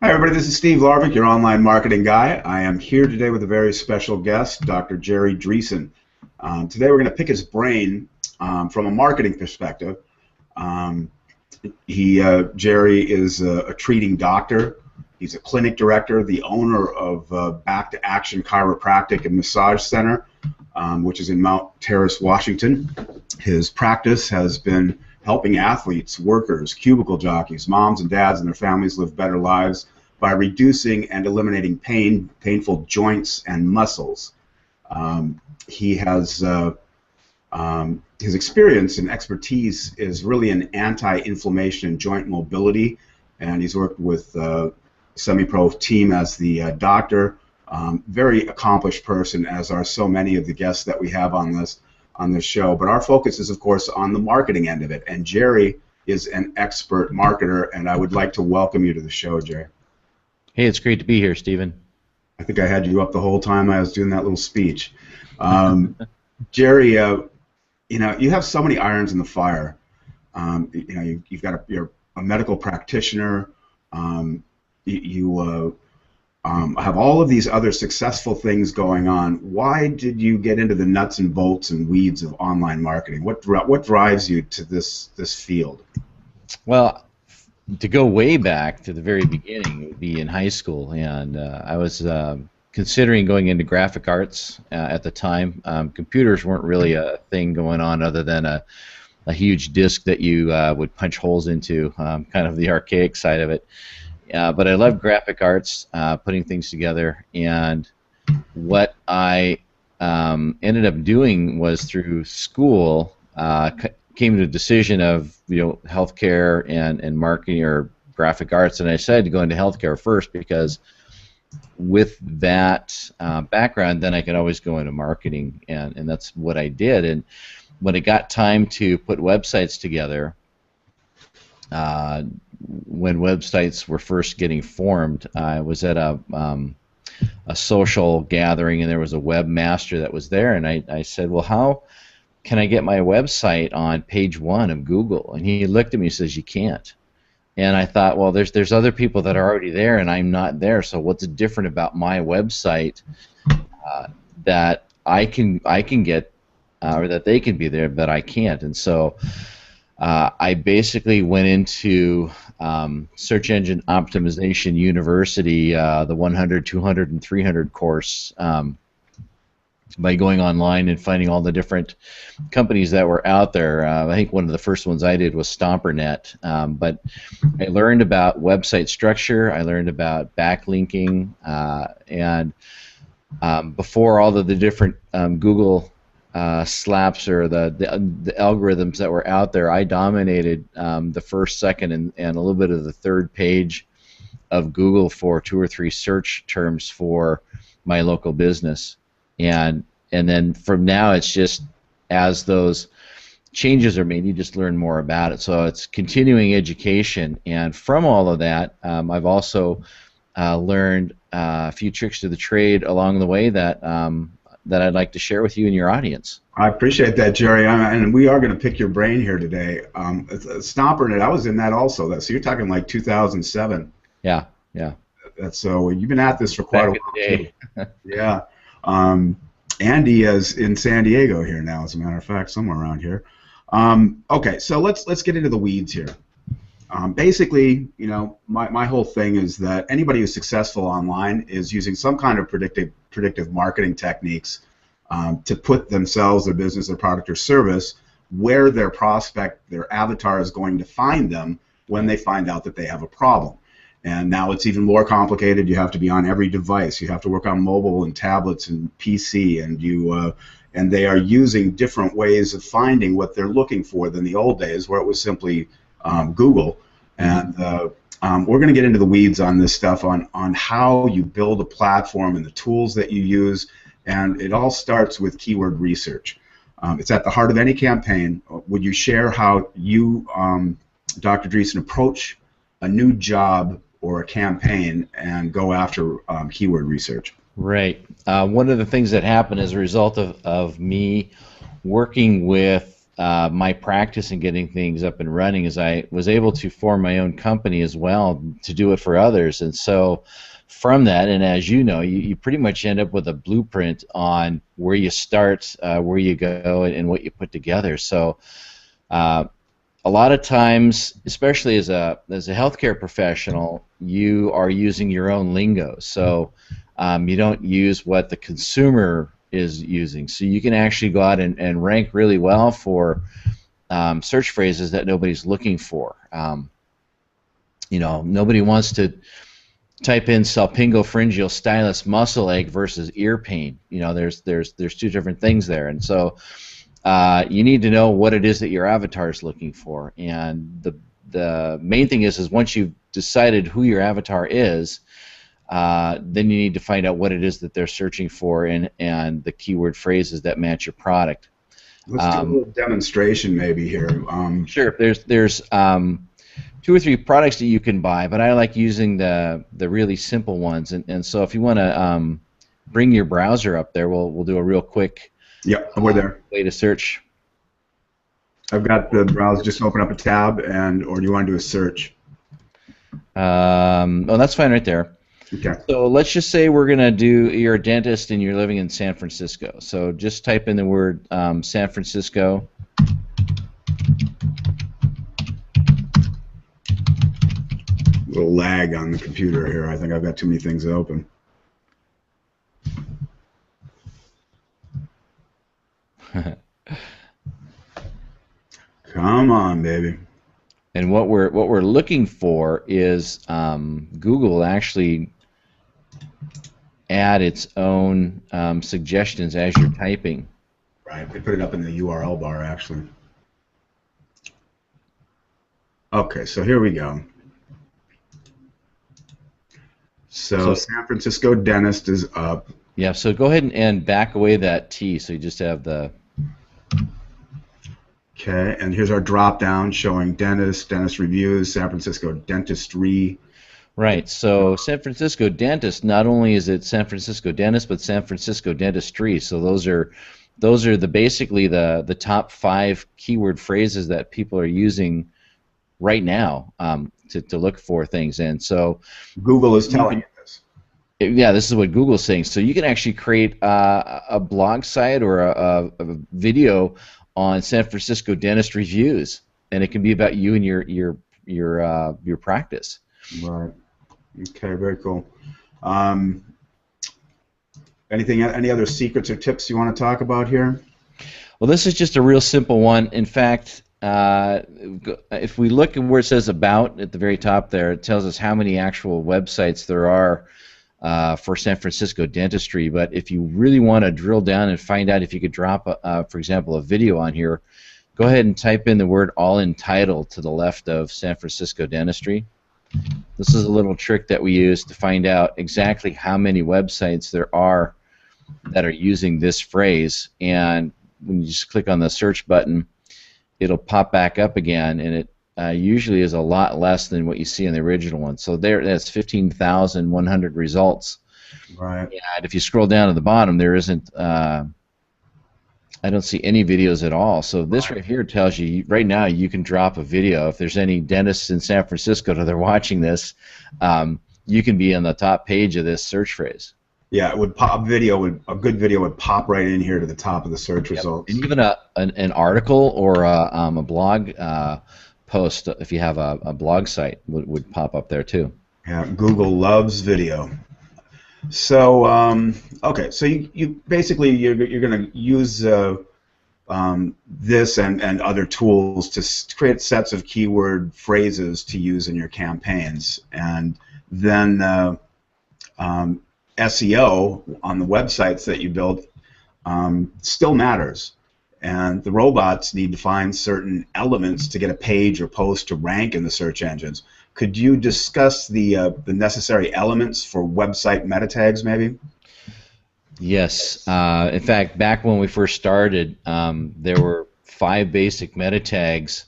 Hi, everybody. This is Steve Larvick, your online marketing guy. I am here today with a very special guest, Dr. Jerry Dreeson. Today, we're going to pick his brain from a marketing perspective. Um, Jerry is a treating doctor. He's a clinic director, the owner of Back to Action Chiropractic and Massage Center, which is in Mount Terrace, Washington. His practice has been helping athletes, workers, cubicle jockeys, moms and dads and their families live better lives by reducing and eliminating painful joints and muscles. He has his experience and expertise is really in anti-inflammation and joint mobility, and he's worked with semi-pro team as the doctor. Very accomplished person, as are so many of the guests that we have on this show. But our focus is, of course, on the marketing end of it. And Jerry is an expert marketer, and I would like to welcome you to the show, Jerry. Hey, it's great to be here, Stephen. I think I had you up the whole time I was doing that little speech. Jerry, you have so many irons in the fire. You're a medical practitioner. You have all of these other successful things going on. Why did you get into the nuts and bolts and weeds of online marketing? What drives you to this field? Well, to go way back to the very beginning, it would be in high school, and I was considering going into graphic arts at the time. Computers weren't really a thing going on other than a huge disk that you would punch holes into, kind of the archaic side of it. But I loved graphic arts, putting things together, and what I ended up doing was through school came to a decision of healthcare and marketing or graphic arts, and I decided to go into healthcare first because with that background, then I could always go into marketing, and that's what I did. And when it got time to put websites together, when websites were first getting formed, I was at a social gathering, and there was a webmaster that was there, and I said, well, how can I get my website on page 1 of Google? And he looked at me and says, you can't. And I thought, well, there's other people that are already there, and I'm not there, so what's different about my website that I can get, or that they can be there, but I can't? And so I basically went into Search Engine Optimization University, the 100, 200, and 300 course, by going online and finding all the different companies that were out there. I think one of the first ones I did was StomperNet, but I learned about website structure, I learned about backlinking, and before all of the different Google slaps or the algorithms that were out there, I dominated the first, second, and a little bit of the third page of Google for 2 or 3 search terms for my local business. And then from now, it's just as those changes are made, you just learn more about it. So it's continuing education, and from all of that, I've also learned a few tricks to the trade along the way that I'd like to share with you and your audience. I appreciate that, Jerry, and we are going to pick your brain here today. StomperNet, I was in that also. So you're talking like 2007. Yeah. So you've been at this for quite a while too. Yeah. Andy is in San Diego here now, as a matter of fact, somewhere around here. Okay, so let's get into the weeds here. Basically, my whole thing is that anybody who's successful online is using some kind of predictive marketing techniques to put themselves, their business, their product or service where their prospect, their avatar is going to find them when they find out that they have a problem. And now it's even more complicated. You have to be on every device. You have to work on mobile and tablets and PC, and they are using different ways of finding what they're looking for than the old days, where it was simply Google. And we're going to get into the weeds on this stuff, on how you build a platform and the tools that you use, and it all starts with keyword research. It's at the heart of any campaign. Would you share how you, Dr. Dreeson, approach a new job or a campaign and go after keyword research? Right. One of the things that happened as a result of me working with my practice in getting things up and running is I was able to form my own company as well to do it for others. And so from that, and as you know, you pretty much end up with a blueprint on where you start, where you go, and what you put together. So a lot of times, especially as a healthcare professional, you are using your own lingo. So you don't use what the consumer is using. So you can actually go out and rank really well for search phrases that nobody's looking for. Nobody wants to type in salpingopharyngeal stylus muscle ache versus ear pain. There's two different things there, and so you need to know what it is that your avatar is looking for. And the main thing is once you've decided who your avatar is, then you need to find out what it is that they're searching for and the keyword phrases that match your product. Let's do a little demonstration maybe here. Sure. There's 2 or 3 products that you can buy, but I like using the really simple ones. And so if you want to bring your browser up there, we'll do a real quick we're there. Way to search. I've got the browser. Just open up a tab, or do you want to do a search? Oh, that's fine right there. Okay. So let's just say we're going to do, you're a dentist and you're living in San Francisco. So just type in the word San Francisco. A little lag on the computer here. I think I've got too many things open. Come on, baby. And what we're looking for is Google will actually add its own suggestions as you're typing. Right. They put it up in the URL bar actually. Okay, so here we go. So San Francisco dentist is up. Yeah. So go ahead and back away that T, so you just have the. Okay, and here's our drop down showing dentist reviews, San Francisco dentistry. Right, so San Francisco dentist, not only is it San Francisco dentist, but San Francisco dentistry. So those are basically the top 5 keyword phrases that people are using right now to look for things. And so Google is telling you this. Yeah, this is what Google's saying. So you can actually create a blog site or a video on San Francisco dentist reviews, and it can be about you and your practice. Right. Okay. Very cool. Any other secrets or tips you want to talk about here? Well, this is just a real simple one. In fact, if we look at where it says about at the very top there, it tells us how many actual websites there are for San Francisco dentistry. But if you really want to drill down and find out if you could drop, for example, a video on here, go ahead and type in the word all in title to the left of San Francisco dentistry. This is a little trick that we use to find out exactly how many websites there are that are using this phrase. And when you just click on the search button, it'll pop back up again, and it usually is a lot less than what you see in the original one. So that's 15,100 results. Right. And if you scroll down to the bottom, there isn't. I don't see any videos at all. So this right here tells you right now you can drop a video. If there's any dentists in San Francisco that are watching this, you can be on the top page of this search phrase. Yeah, it would pop. A good video would pop right in here to the top of the search results. And even an article or a blog post, if you have a blog site, would pop up there too. Yeah, Google loves video. So okay, so you basically you're going to use this and other tools to create sets of keyword phrases to use in your campaigns, and then SEO on the websites that you build still matters, and the robots need to find certain elements to get a page or post to rank in the search engines. Could you discuss the necessary elements for website meta tags, maybe? Yes. In fact, back when we first started, there were 5 basic meta tags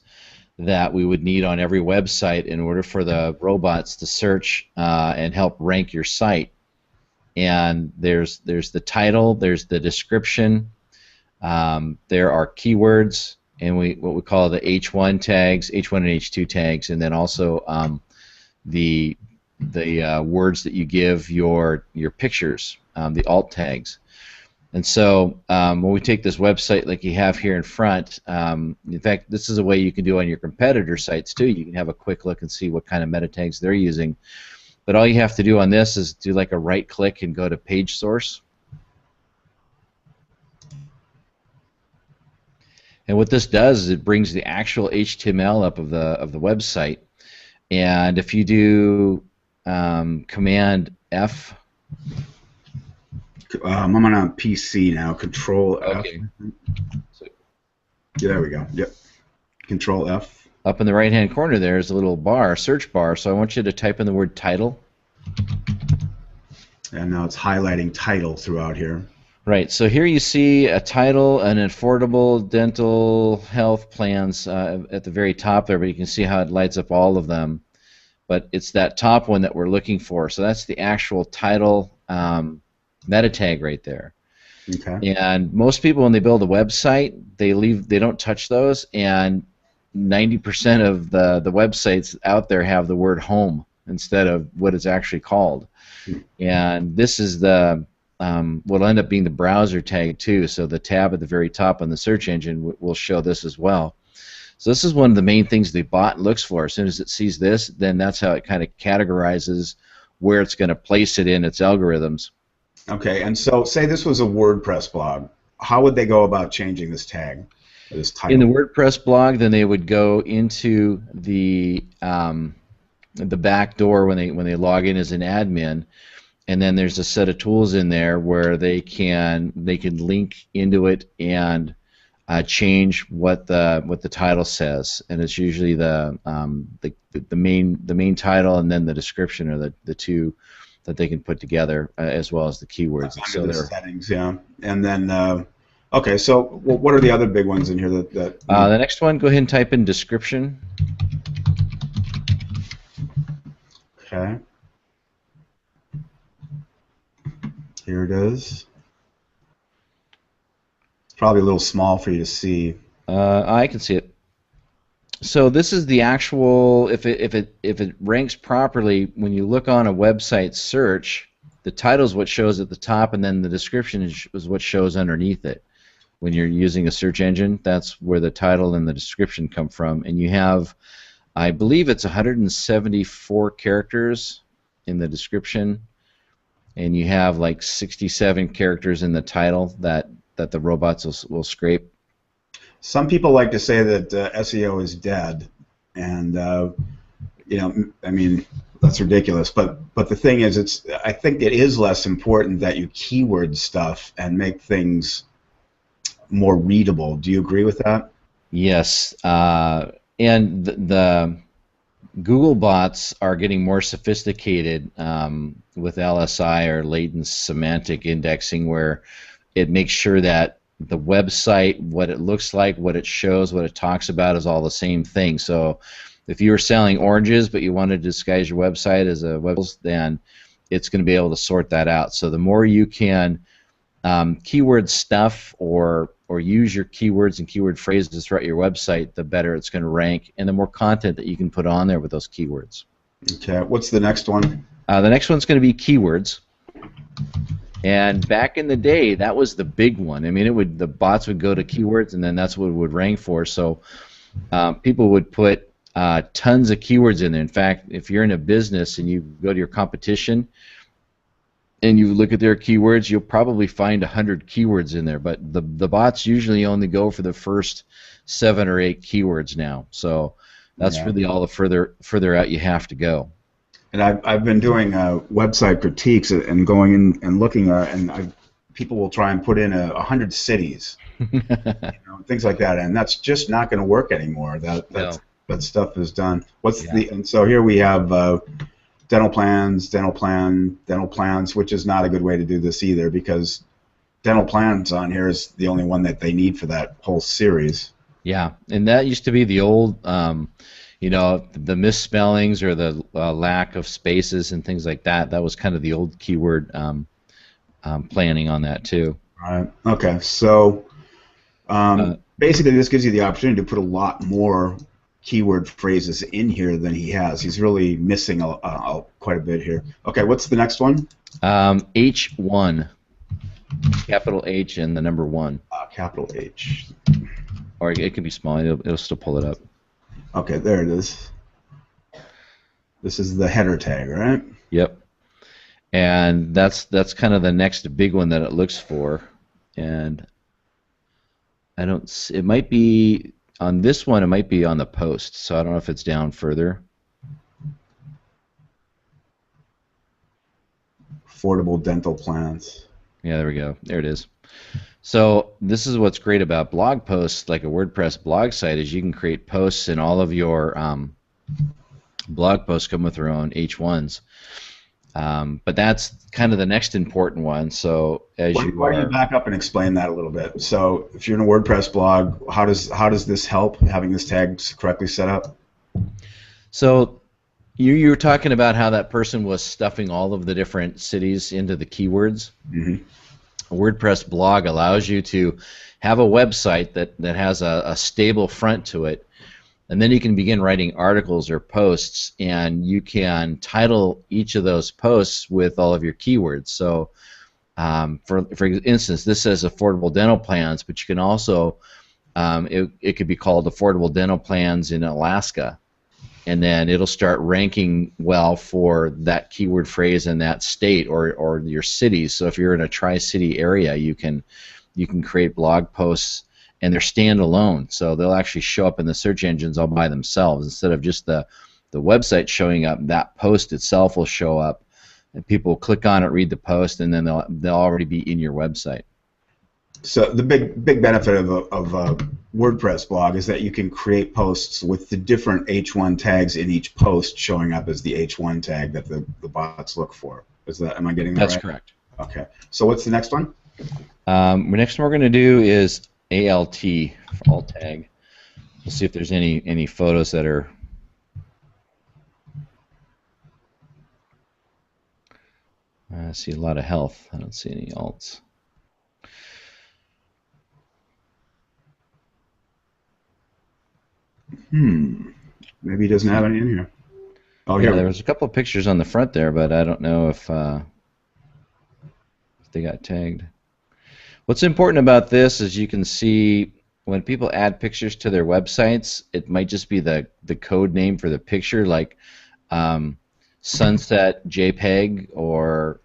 that we would need on every website in order for the robots to search and help rank your site. And there's the title, there's the description, there are keywords, and what we call the H1 tags, H1 and H2 tags, and then also the words that you give your pictures, the alt tags. And so when we take this website like you have here in front, in fact, this is a way you can do on your competitor sites too. You can have a quick look and see what kind of meta tags they're using. But all you have to do on this is do like a right click and go to page source. And what this does is it brings the actual HTML up of the website. And if you do Command F. I'm on a PC now. Control okay. F. Yeah, there we go. Yep. Control F. Up in the right-hand corner there is a little bar, search bar. So I want you to type in the word title. And now it's highlighting title throughout here. Right. So here you see a title, an affordable dental health plans at the very top there, but you can see how it lights up all of them. But it's that top one that we're looking for. So that's the actual title meta tag right there. Okay. And most people, when they build a website, they don't touch those, and 90% of the websites out there have the word home instead of what it's actually called. And this is the what'll end up being the browser tag too. So the tab at the very top on the search engine will show this as well. So this is one of the main things the bot looks for. As soon as it sees this, then that's how it kind of categorizes where it's going to place it in its algorithms. Okay, and so say this was a WordPress blog. How would they go about changing this tag, this title? In the WordPress blog, then they would go into the back door when they log in as an admin, and then there's a set of tools in there where they can link into it and change what the title says, and it's usually the main title and then the description are the two that they can put together, as well as the keywords. Under the settings, yeah. And then, okay, so what are the other big ones in here that the next one, go ahead and type in description. Okay. Here it is. It's probably a little small for you to see. I can see it. So this is the actual, if it ranks properly, when you look on a website search, the title is what shows at the top, and then the description is what shows underneath it. When you're using a search engine, that's where the title and the description come from. And you have, I believe it's 174 characters in the description, and you have like 67 characters in the title that the robots will scrape. Some people like to say that SEO is dead, and you know, I mean, that's ridiculous. But the thing is, I think it is less important that you keyword stuff and make things more readable. Do you agree with that? Yes, and the Google bots are getting more sophisticated with LSI, or latent semantic indexing, where it makes sure that the website, what it looks like, what it shows, what it talks about is all the same thing. So if you were selling oranges but you wanted to disguise your website as a web, then it's going to be able to sort that out. So the more you can keyword stuff or use your keywords and keyword phrases throughout your website, the better it's going to rank, and the more content that you can put on there with those keywords. Okay, what's the next one? The next one's going to be keywords. And back in the day, that was the big one. I mean, the bots would go to keywords, and then that's what it would rank for. So people would put tons of keywords in there. In fact, if you're in a business and you go to your competition and you look at their keywords, you'll probably find 100 keywords in there. But the bots usually only go for the first 7 or 8 keywords now. So that's really all the further out you have to go. And I've been doing website critiques and going in and looking and people will try and put in 100 cities, things like that, and that's just not going to work anymore. That stuff is done. And so here we have dental plans, which is not a good way to do this either, because dental plans on here is the only one that they need for that whole series. Yeah, and that used to be the old. The misspellings or the lack of spaces and things like that. That was kind of the old keyword planning on that too. All right. Okay. So. The basically, this gives you the opportunity to put a lot more keyword phrases in here than he has. He's really missing quite a bit here. Okay, what's the next one? H1, capital H and the number 1. Capital H. Or it can be small. It'll still pull it up. Okay, there it is. This is the header tag, right? Yep. And that's kind of the next big one that it looks for. And I don't. It might be on this one. It might be on the post. So I don't know if it's down further. Affordable dental plans. Yeah, there we go. There it is. So this is what's great about blog posts, like a WordPress blog site, is you can create posts, and all of your blog posts come with their own H1s. But that's kind of the next important one. So as why don't you back up and explain that a little bit? So if you're in a WordPress blog, how does this help, having this tag correctly set up? So you were talking about how that person was stuffing all of the different cities into the keywords. Mm-hmm. A WordPress blog allows you to have a website that has a stable front to it, and then you can begin writing articles or posts, and you can title each of those posts with all of your keywords. So for instance, this says affordable dental plans, but you can also it could be called affordable dental plans in Alaska, and then it'll start ranking well for that keyword phrase in that state or your city. So if you're in a tri-city area, you can create blog posts, and they're standalone, so they'll actually show up in the search engines all by themselves instead of just the website showing up. That post itself will show up, and people will click on it, read the post, and then they'll already be in your website. So the big benefit of a WordPress blog is that you can create posts with the different H1 tags in each post showing up as the H1 tag that the bots look for. Am I getting that right? That's correct. Okay. So what's the next one? The next one we're going to do is ALT for alt tag. We'll see if there's any photos that are. I see a lot of health. I don't see any alts. Maybe he doesn't have any in here. Oh, yeah, here. There was a couple of pictures on the front there, but I don't know if they got tagged. What's important about this is you can see when people add pictures to their websites, it might just be the code name for the picture, like sunset JPEG or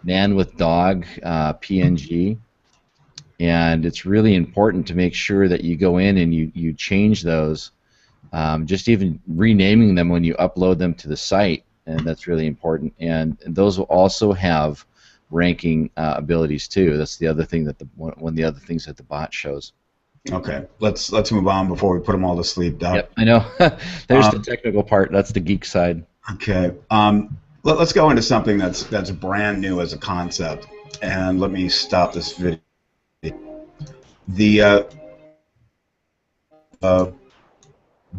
man with dog PNG. And it's really important to make sure that you go in and you change those, just even renaming them when you upload them to the site, and that's really important. And those will also have ranking abilities too. That's the other thing that one of the other things that the bot shows. Okay, let's move on before we put them all to sleep, Doc. Yep, I know. There's the technical part. That's the geek side. Okay, let's go into something that's brand new as a concept, and let me stop this video. The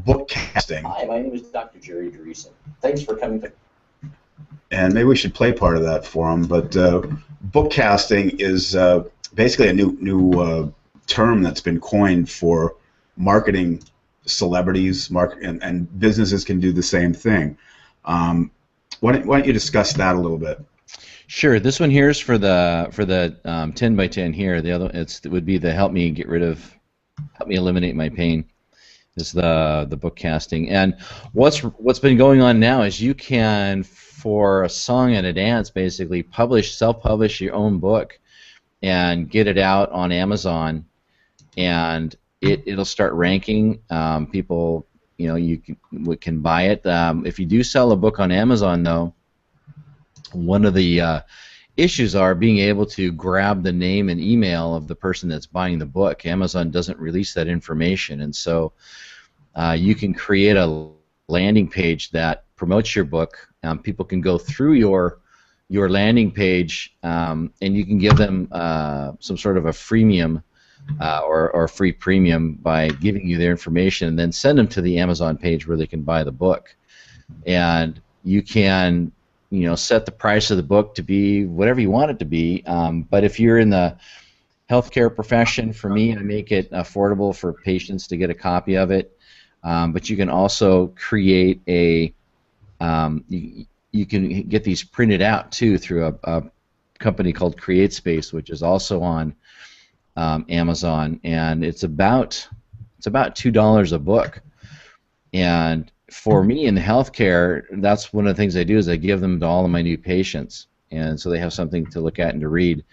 bookcasting. Hi, my name is Dr. Jerry Dreeson. Thanks for coming to. And maybe we should play part of that for him. But bookcasting is basically a new term that's been coined for marketing celebrities, and businesses can do the same thing. Why don't you discuss that a little bit? Sure. This one here is for the 10 by 10 here. The other it would be the help me eliminate my pain. Is the bookcasting. And what's been going on now is you can, for a song and a dance, basically self-publish your own book and get it out on Amazon, and it'll start ranking. People, you can buy it. If you do sell a book on Amazon, though, one of the issues are being able to grab the name and email of the person that's buying the book. Amazon doesn't release that information, and so you can create a landing page that promotes your book. People can go through your landing page, and you can give them some sort of a freemium or free premium by giving you their information, and then send them to the Amazon page where they can buy the book. And you can set the price of the book to be whatever you want it to be. But if you're in the healthcare profession. For me, I make it affordable for patients to get a copy of it. But you can also create a you can get these printed out too through a company called CreateSpace, which is also on Amazon, and it's about $2 a book. And for me in the healthcare, that's one of the things I do is I give them to all of my new patients, and so they have something to look at and to read,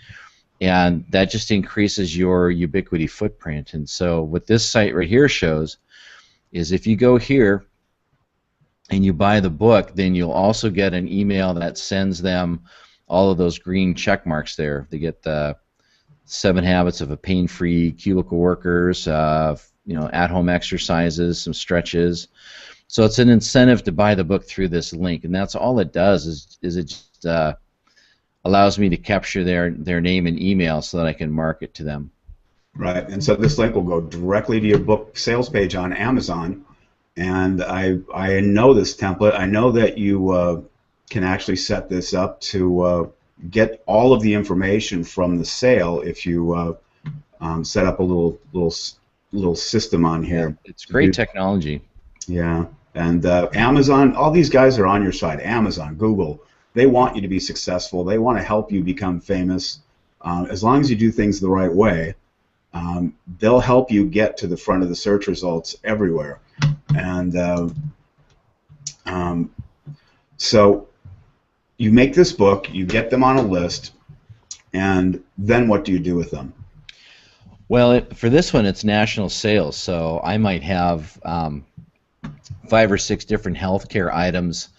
and that just increases your ubiquity footprint. And so what this site right here shows is if you go here and you buy the book, then you'll also get an email that sends them all of those green check marks there. They get the 7 Habits of a Pain-Free Cubicle Workers, at-home exercises, some stretches. So it's an incentive to buy the book through this link, and that's all it does is it just allows me to capture their name and email so that I can market to them. Right, and so this link will go directly to your book sales page on Amazon, and I know this template. I know that you can actually set this up to get all of the information from the sale if you set up a little system on here. Yeah, it's great technology. Yeah, and Amazon, all these guys are on your side. Amazon, Google, they want you to be successful. They want to help you become famous. As long as you do things the right way, they'll help you get to the front of the search results everywhere. And so you make this book, you get them on a list, and then what do you do with them? Well, for this one, it's national sales, so I might have 5 or 6 different healthcare items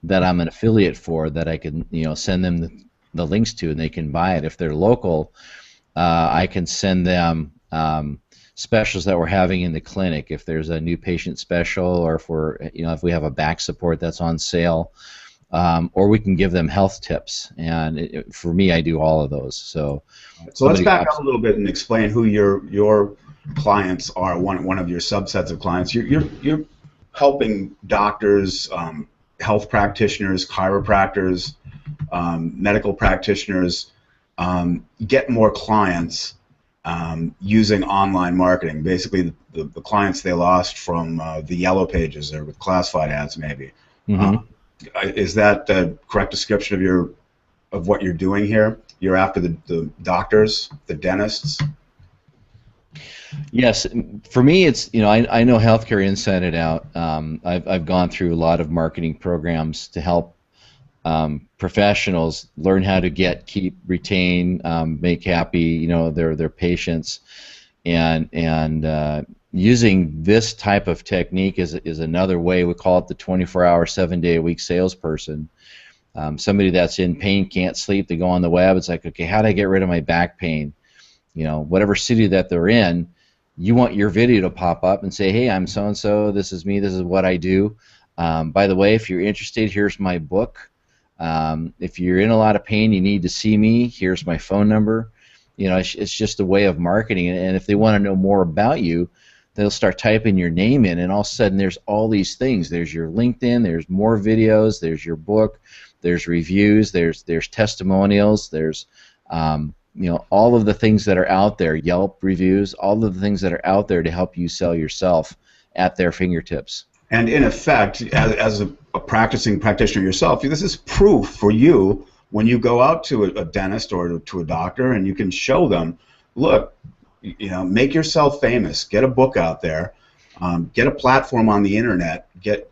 that I'm an affiliate for that I can, send them the links to, and they can buy it. If they're local, I can send them specials that we're having in the clinic. If there's a new patient special, or if we have a back support that's on sale, or we can give them health tips. And for me, I do all of those. So let's back up a little bit and explain who your clients are. One of your subsets of clients. You're helping doctors, health practitioners, chiropractors, medical practitioners get more clients using online marketing. Basically, the clients they lost from the yellow pages or with classified ads, maybe. Mm-hmm. Is that the correct description of what you're doing here? You're after the doctors, the dentists? Yes, for me, it's I know healthcare inside and out. I've gone through a lot of marketing programs to help professionals learn how to keep, retain, make happy, their patients, and using this type of technique is another way. We call it the 24-hour, 7-day-a-week salesperson. Somebody that's in pain, can't sleep, they go on the web. It's like, okay, how do I get rid of my back pain? Whatever city that they're in, you want your video to pop up and say, hey, I'm so-and-so, this is me, this is what I do. By the way, if you're interested, here's my book. If you're in a lot of pain, you need to see me, here's my phone number. It's just a way of marketing. And if they want to know more about you, they'll start typing your name in, and all of a sudden there's all these things. There's your LinkedIn, there's more videos, there's your book, there's reviews, there's testimonials, there's all of the things that are out there, Yelp reviews, all of the things that are out there to help you sell yourself at their fingertips. And in effect, as a practicing practitioner yourself, this is proof for you when you go out to a dentist or to a doctor, and you can show them, look, make yourself famous, get a book out there, get a platform on the internet, get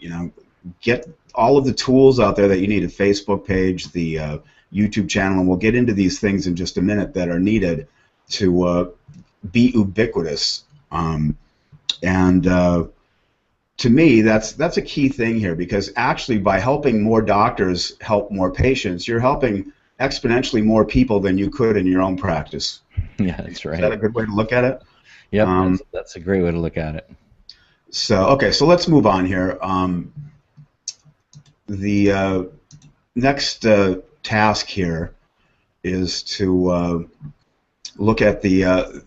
all of the tools out there that you need, a Facebook page, the YouTube channel, and we'll get into these things in just a minute that are needed to be ubiquitous. To me, that's a key thing here, because actually by helping more doctors help more patients, you're helping exponentially more people than you could in your own practice. Yeah, that's right. Is that a good way to look at it? Yep, that's a great way to look at it. So let's move on here. The next task here is to look at the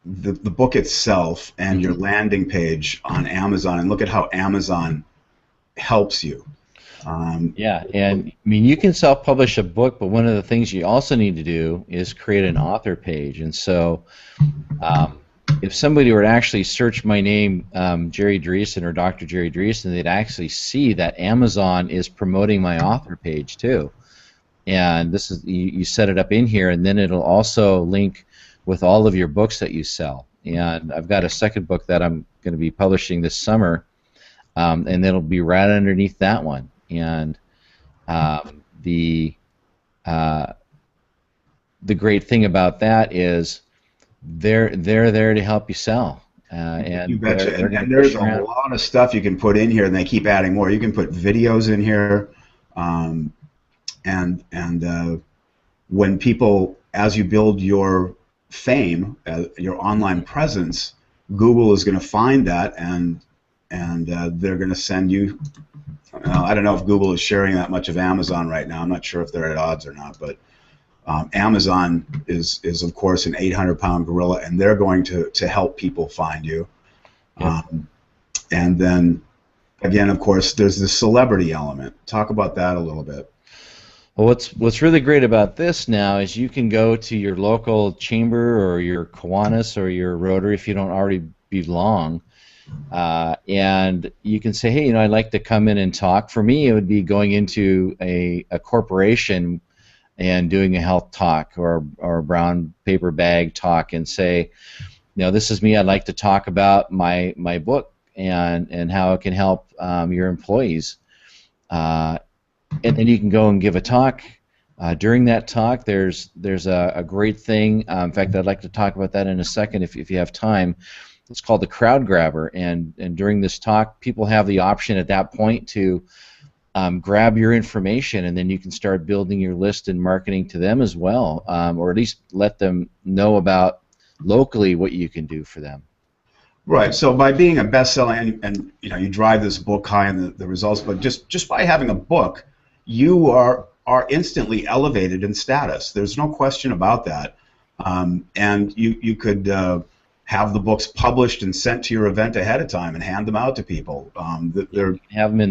book itself and your landing page on Amazon, and look at how Amazon helps you. Yeah, and I mean, you can self-publish a book, but one of the things you also need to do is create an author page. And so, um, if somebody were to actually search my name, Jerry Dreeson or Dr. Jerry Dreeson, they'd actually see that Amazon is promoting my author page too. And this is you set it up in here, and then it'll also link with all of your books that you sell. And I've got a second book that I'm going to be publishing this summer, and it'll be right underneath that one. And um, the uh, the great thing about that is they're there to help you sell. You And betcha. they're going And to there's push a around. lot of stuff you can put in here, and they keep adding more. You can put videos in here, um, and when people, as you build your fame, your online presence, Google is going to find that, and they're going to send you. I don't know if Google is sharing that much of Amazon right now. I'm not sure if they're at odds or not, but Amazon is of course an 800-pound gorilla, and they're going to help people find you. Yep. And then again, of course, there's the celebrity element. Talk about that a little bit. Well, what's really great about this now is you can go to your local chamber or your Kiwanis or your Rotary if you don't already belong, and you can say, hey, I'd like to come in and talk. For me, it would be going into a corporation and doing a health talk or a brown paper bag talk and say, this is me. I'd like to talk about my book and how it can help your employees. And then you can go and give a talk. During that talk, there's a great thing. In fact, I'd like to talk about that in a second if you have time. It's called the crowd grabber, and during this talk, people have the option at that point to grab your information, and then you can start building your list and marketing to them as well, or at least let them know about locally what you can do for them. Right. So by being a bestseller, and you drive this book high in the results, but just by having a book, you are instantly elevated in status. There's no question about that. And you could have the books published and sent to your event ahead of time and hand them out to people. You can have them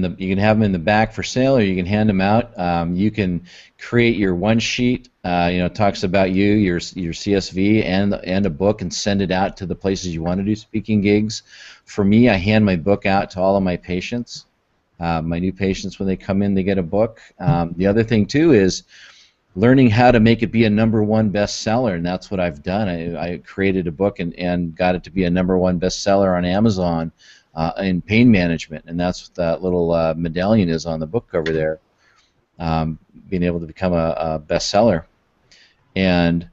in the back for sale, or you can hand them out. You can create your one sheet. It talks about you, your CSV, and a book, and send it out to the places you want to do speaking gigs. For me, I hand my book out to all of my patients. My new patients, when they come in, they get a book. The other thing too is learning how to make it be a #1 bestseller, and that's what I've done. I created a book and got it to be a #1 bestseller on Amazon in pain management, and that's what that little medallion is on the book cover there, being able to become a bestseller. And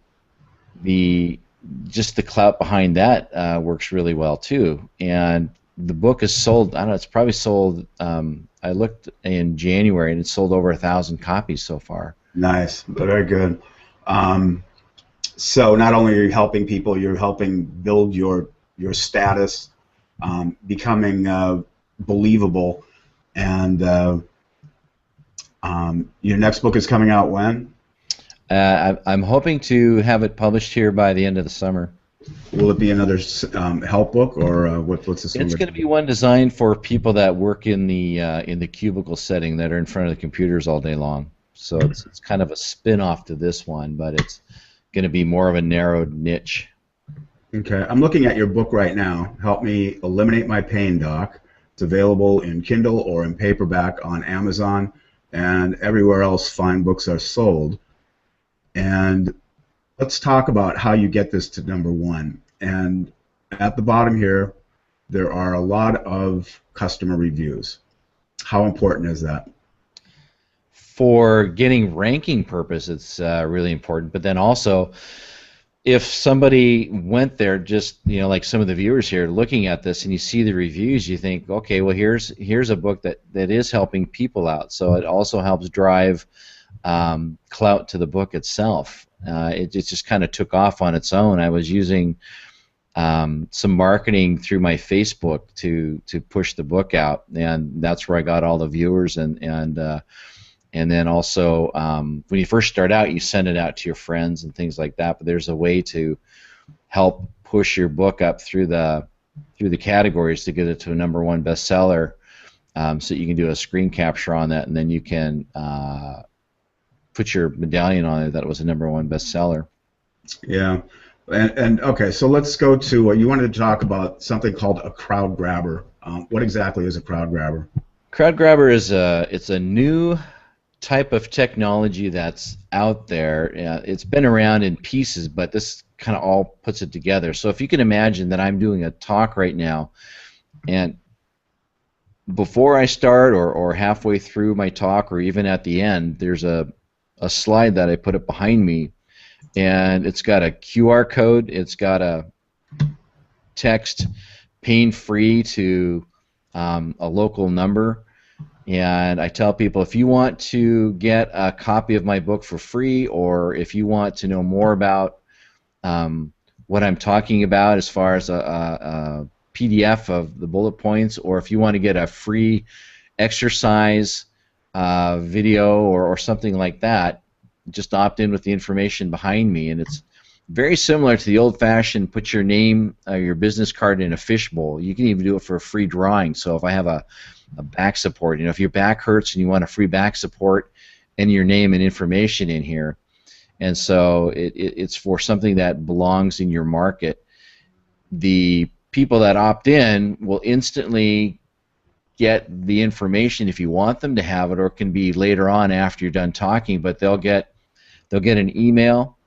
just the clout behind that works really well too. And the book is sold, I don't know, it's probably sold, I looked in January, and it's sold over 1,000 copies so far. Nice, very good. So not only are you helping people, you're helping build your status, becoming believable, and your next book is coming out when? I'm hoping to have it published here by the end of the summer. Will it be another help book, or what's this? It's going to be one designed for people that work in the cubicle setting, that are in front of the computers all day long. So it's kind of a spin-off to this one, but it's going to be more of a narrowed niche. Okay, I'm looking at your book right now. Help Me Eliminate My Pain, Doc. It's available in Kindle or in paperback on Amazon and everywhere else fine books are sold. And let's talk about how you get this to #1. And at the bottom here, there are a lot of customer reviews. How important is that? For getting ranking purpose, it's really important. But then also, if somebody went there, just like some of the viewers here looking at this, and you see the reviews, you think, okay, well here's a book that is helping people out. So it also helps drive clout to the book itself. It just kind of took off on its own. I was using some marketing through my Facebook to push the book out, and that's where I got all the viewers. And then also, when you first start out, you send it out to your friends and things like that. But there's a way to help push your book up through the categories to get it to a #1 bestseller. so you can do a screen capture on that, and then you can put your medallion on it that it was a #1 bestseller. Yeah. And okay, so let's go to you wanted to talk about something called a crowd grabber. What exactly is a crowd grabber? Crowd grabber is it's a new type of technology that's out there. It's been around in pieces, but this kind of all puts it together. So if you can imagine that I'm doing a talk right now, and before I start or halfway through my talk or even at the end, there's a slide that I put up behind me, and it's got a QR code, it's got a text pain-free to a local number, and I tell people if you want to get a copy of my book for free, or if you want to know more about what I'm talking about as far as a PDF of the bullet points, or if you want to get a free exercise video or something like that, just opt in with the information behind me. And it's very similar to the old-fashioned put your name, your business card in a fishbowl. You can even do it for a free drawing. So if I have a back support, if your back hurts and you want a free back support, and your name and information in here. And so it's for something that belongs in your market. The people that opt in will instantly get the information if you want them to have it, or it can be later on after you're done talking, but they'll get an email.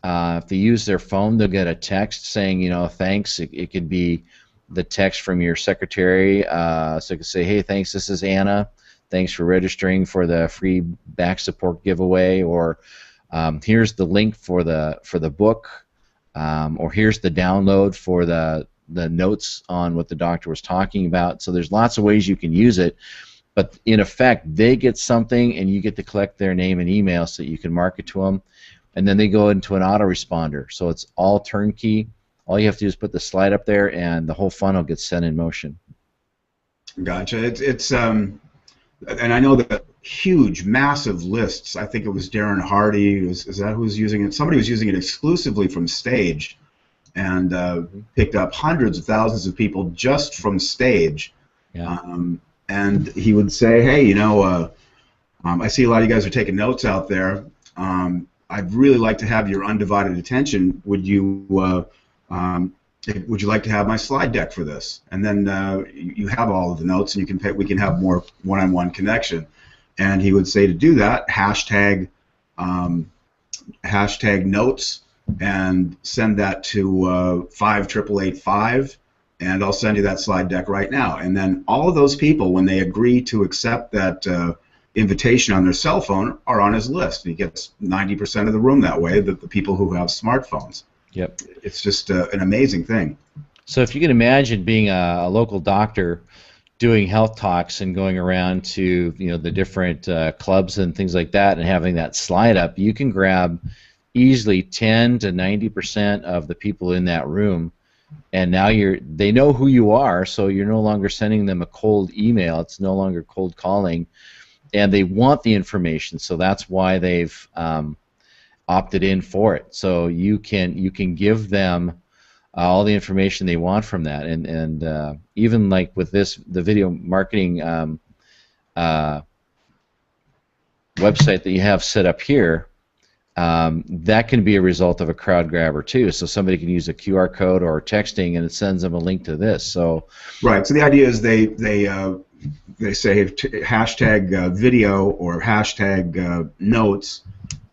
If they use their phone, they'll get a text saying, thanks. It could be the text from your secretary, so it could say, hey, thanks, this is Anna. Thanks for registering for the free back support giveaway, or here's the link for the book, or here's the download for the notes on what the doctor was talking about. So there's lots of ways you can use it, but in effect, they get something, and you get to collect their name and email so that you can market to them, and then they go into an autoresponder. So it's all turnkey. All you have to do is put the slide up there, and the whole funnel gets set in motion. Gotcha. It's and I know that huge, massive lists. I think it was Darren Hardy. Is that who was using it? Somebody was using it exclusively from Stage, and picked up hundreds of thousands of people just from Stage. Yeah. And he would say, hey, I see a lot of you guys are taking notes out there. I'd really like to have your undivided attention. Would you like to have my slide deck for this? And then you have all of the notes, and we can have more one-on-one connection. And he would say to do that, hashtag notes, and send that to 58885, and I'll send you that slide deck right now. And then all of those people, when they agree to accept that invitation on their cell phone, are on his list. He gets 90% of the room that way, the people who have smartphones. Yep. It's just an amazing thing. So if you can imagine being a local doctor doing health talks and going around to the different clubs and things like that, and having that slide up, you can grab easily 10 to 90% of the people in that room, and now they know who you are, so you're no longer sending them a cold email. It's no longer cold calling, and they want the information, so that's why they've opted in for it. So you can give them all the information they want from that, and even like with the video marketing website that you have set up here, that can be a result of a crowd grabber too. So somebody can use a QR code or texting, and it sends them a link to this. So right. So the idea is they say hashtag video or hashtag notes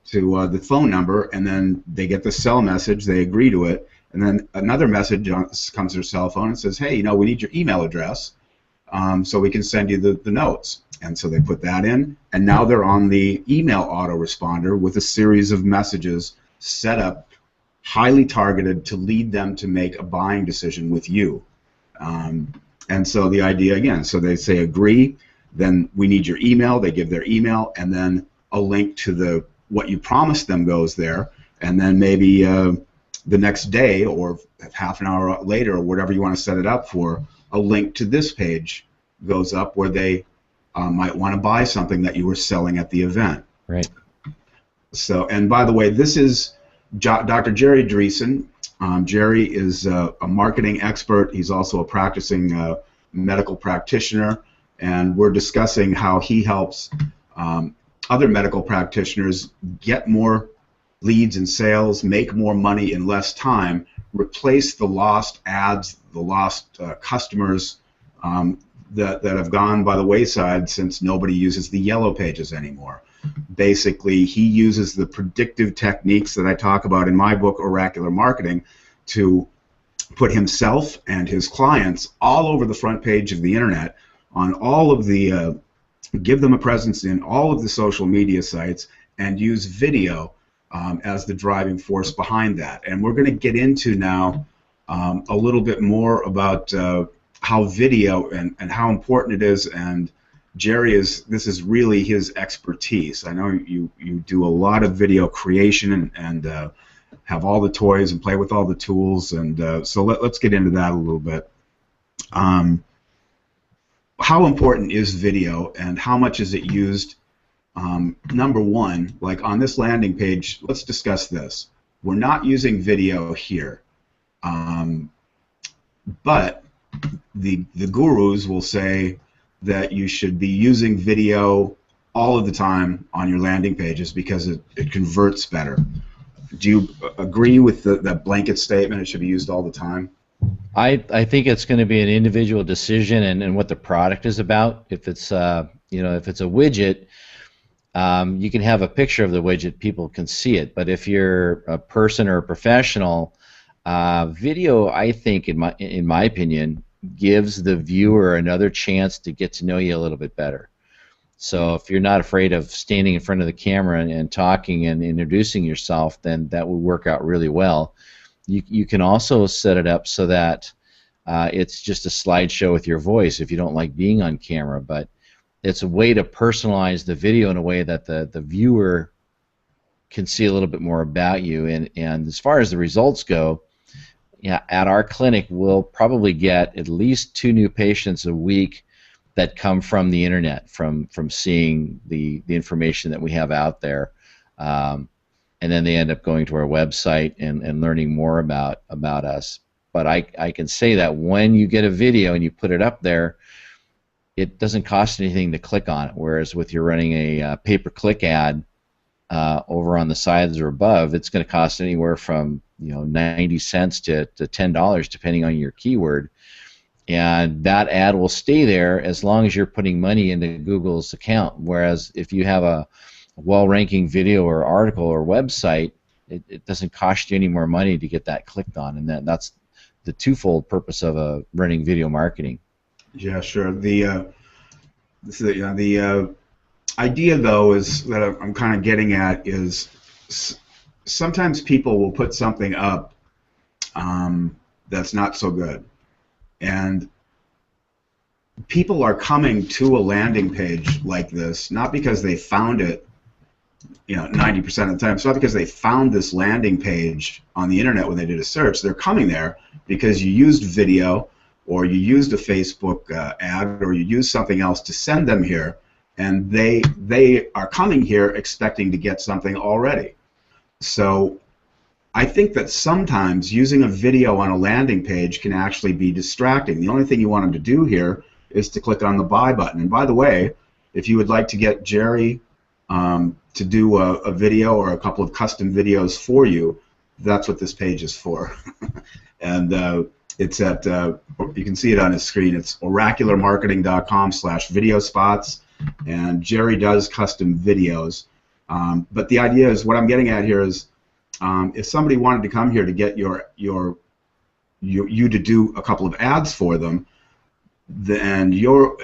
to the phone number, and then they get the cell message. They agree to it, and then another message comes to their cell phone and says, hey, we need your email address so we can send you the notes. And so they put that in, and now they're on the email autoresponder with a series of messages set up, highly targeted to lead them to make a buying decision with you. And so the idea, again, so they say agree, then we need your email, they give their email, and then a link to what you promised them goes there, and then maybe the next day or half an hour later or whatever you want to set it up for, a link to this page goes up where they might want to buy something that you were selling at the event. Right. So, and by the way, this is Dr. Jerry Dreeson. Jerry is a marketing expert. He's also a practicing medical practitioner. and we're discussing how he helps other medical practitioners get more leads and sales, make more money in less time, replace the lost ads, the lost customers that have gone by the wayside since nobody uses the yellow pages anymore. Basically, he uses the predictive techniques that I talk about in my book, Oracular Marketing, to put himself and his clients all over the front page of the internet, on all of the, give them a presence in all of the social media sites, and use video as the driving force behind that. And we're going to get into now a little bit more about how video and how important it is. And Jerry this is really his expertise. I know you do a lot of video creation and have all the toys and play with all the tools, and so let's get into that a little bit. How important is video, and how much is it used? Number one, like on this landing page, let's discuss this. We're not using video here, but the gurus will say that you should be using video all of the time on your landing pages because it converts better. Do you agree with that blanket statement? It should be used all the time? I think it's going to be an individual decision and what the product is about. If it's if it's a widget, you can have a picture of the widget, people can see it. But if you're a person or a professional, video, I think, in my opinion, gives the viewer another chance to get to know you a little bit better. So if you're not afraid of standing in front of the camera and talking and introducing yourself, then that will work out really well. You can also set it up so that it's just a slideshow with your voice if you don't like being on camera, but it's a way to personalize the video in a way that the viewer can see a little bit more about you. And as far as the results go, yeah, at our clinic we'll probably get at least 2 new patients a week that come from the internet, from seeing the information that we have out there. And then they end up going to our website and learning more about us. But I can say that when you get a video and you put it up there, it doesn't cost anything to click on it, whereas with you're running a pay-per-click ad over on the sides or above, it's going to cost anywhere from 90 cents to $10 depending on your keyword. And that ad will stay there as long as you're putting money into Google's account, whereas if you have a well-ranking video or article or website, it doesn't cost you any more money to get that clicked on, and that's the twofold purpose of running video marketing. Yeah, sure. The idea, though, is that I'm kind of getting at is sometimes people will put something up that's not so good, and people are coming to a landing page like this not because they found it 90% of the time. It's not because they found this landing page on the internet when they did a search. They're coming there because you used video, or you used a Facebook ad, or you used something else to send them here, and they are coming here expecting to get something already. So I think that sometimes using a video on a landing page can actually be distracting. The only thing you want them to do here is to click on the buy button. And by the way, if you would like to get Jerry to do a video or a couple of custom videos for you, that's what this page is for. And it's at, you can see it on his screen, it's oracularmarketing.com/video spots, and Jerry does custom videos. But the idea is, what I'm getting at here is, if somebody wanted to come here to get you to do a couple of ads for them, and you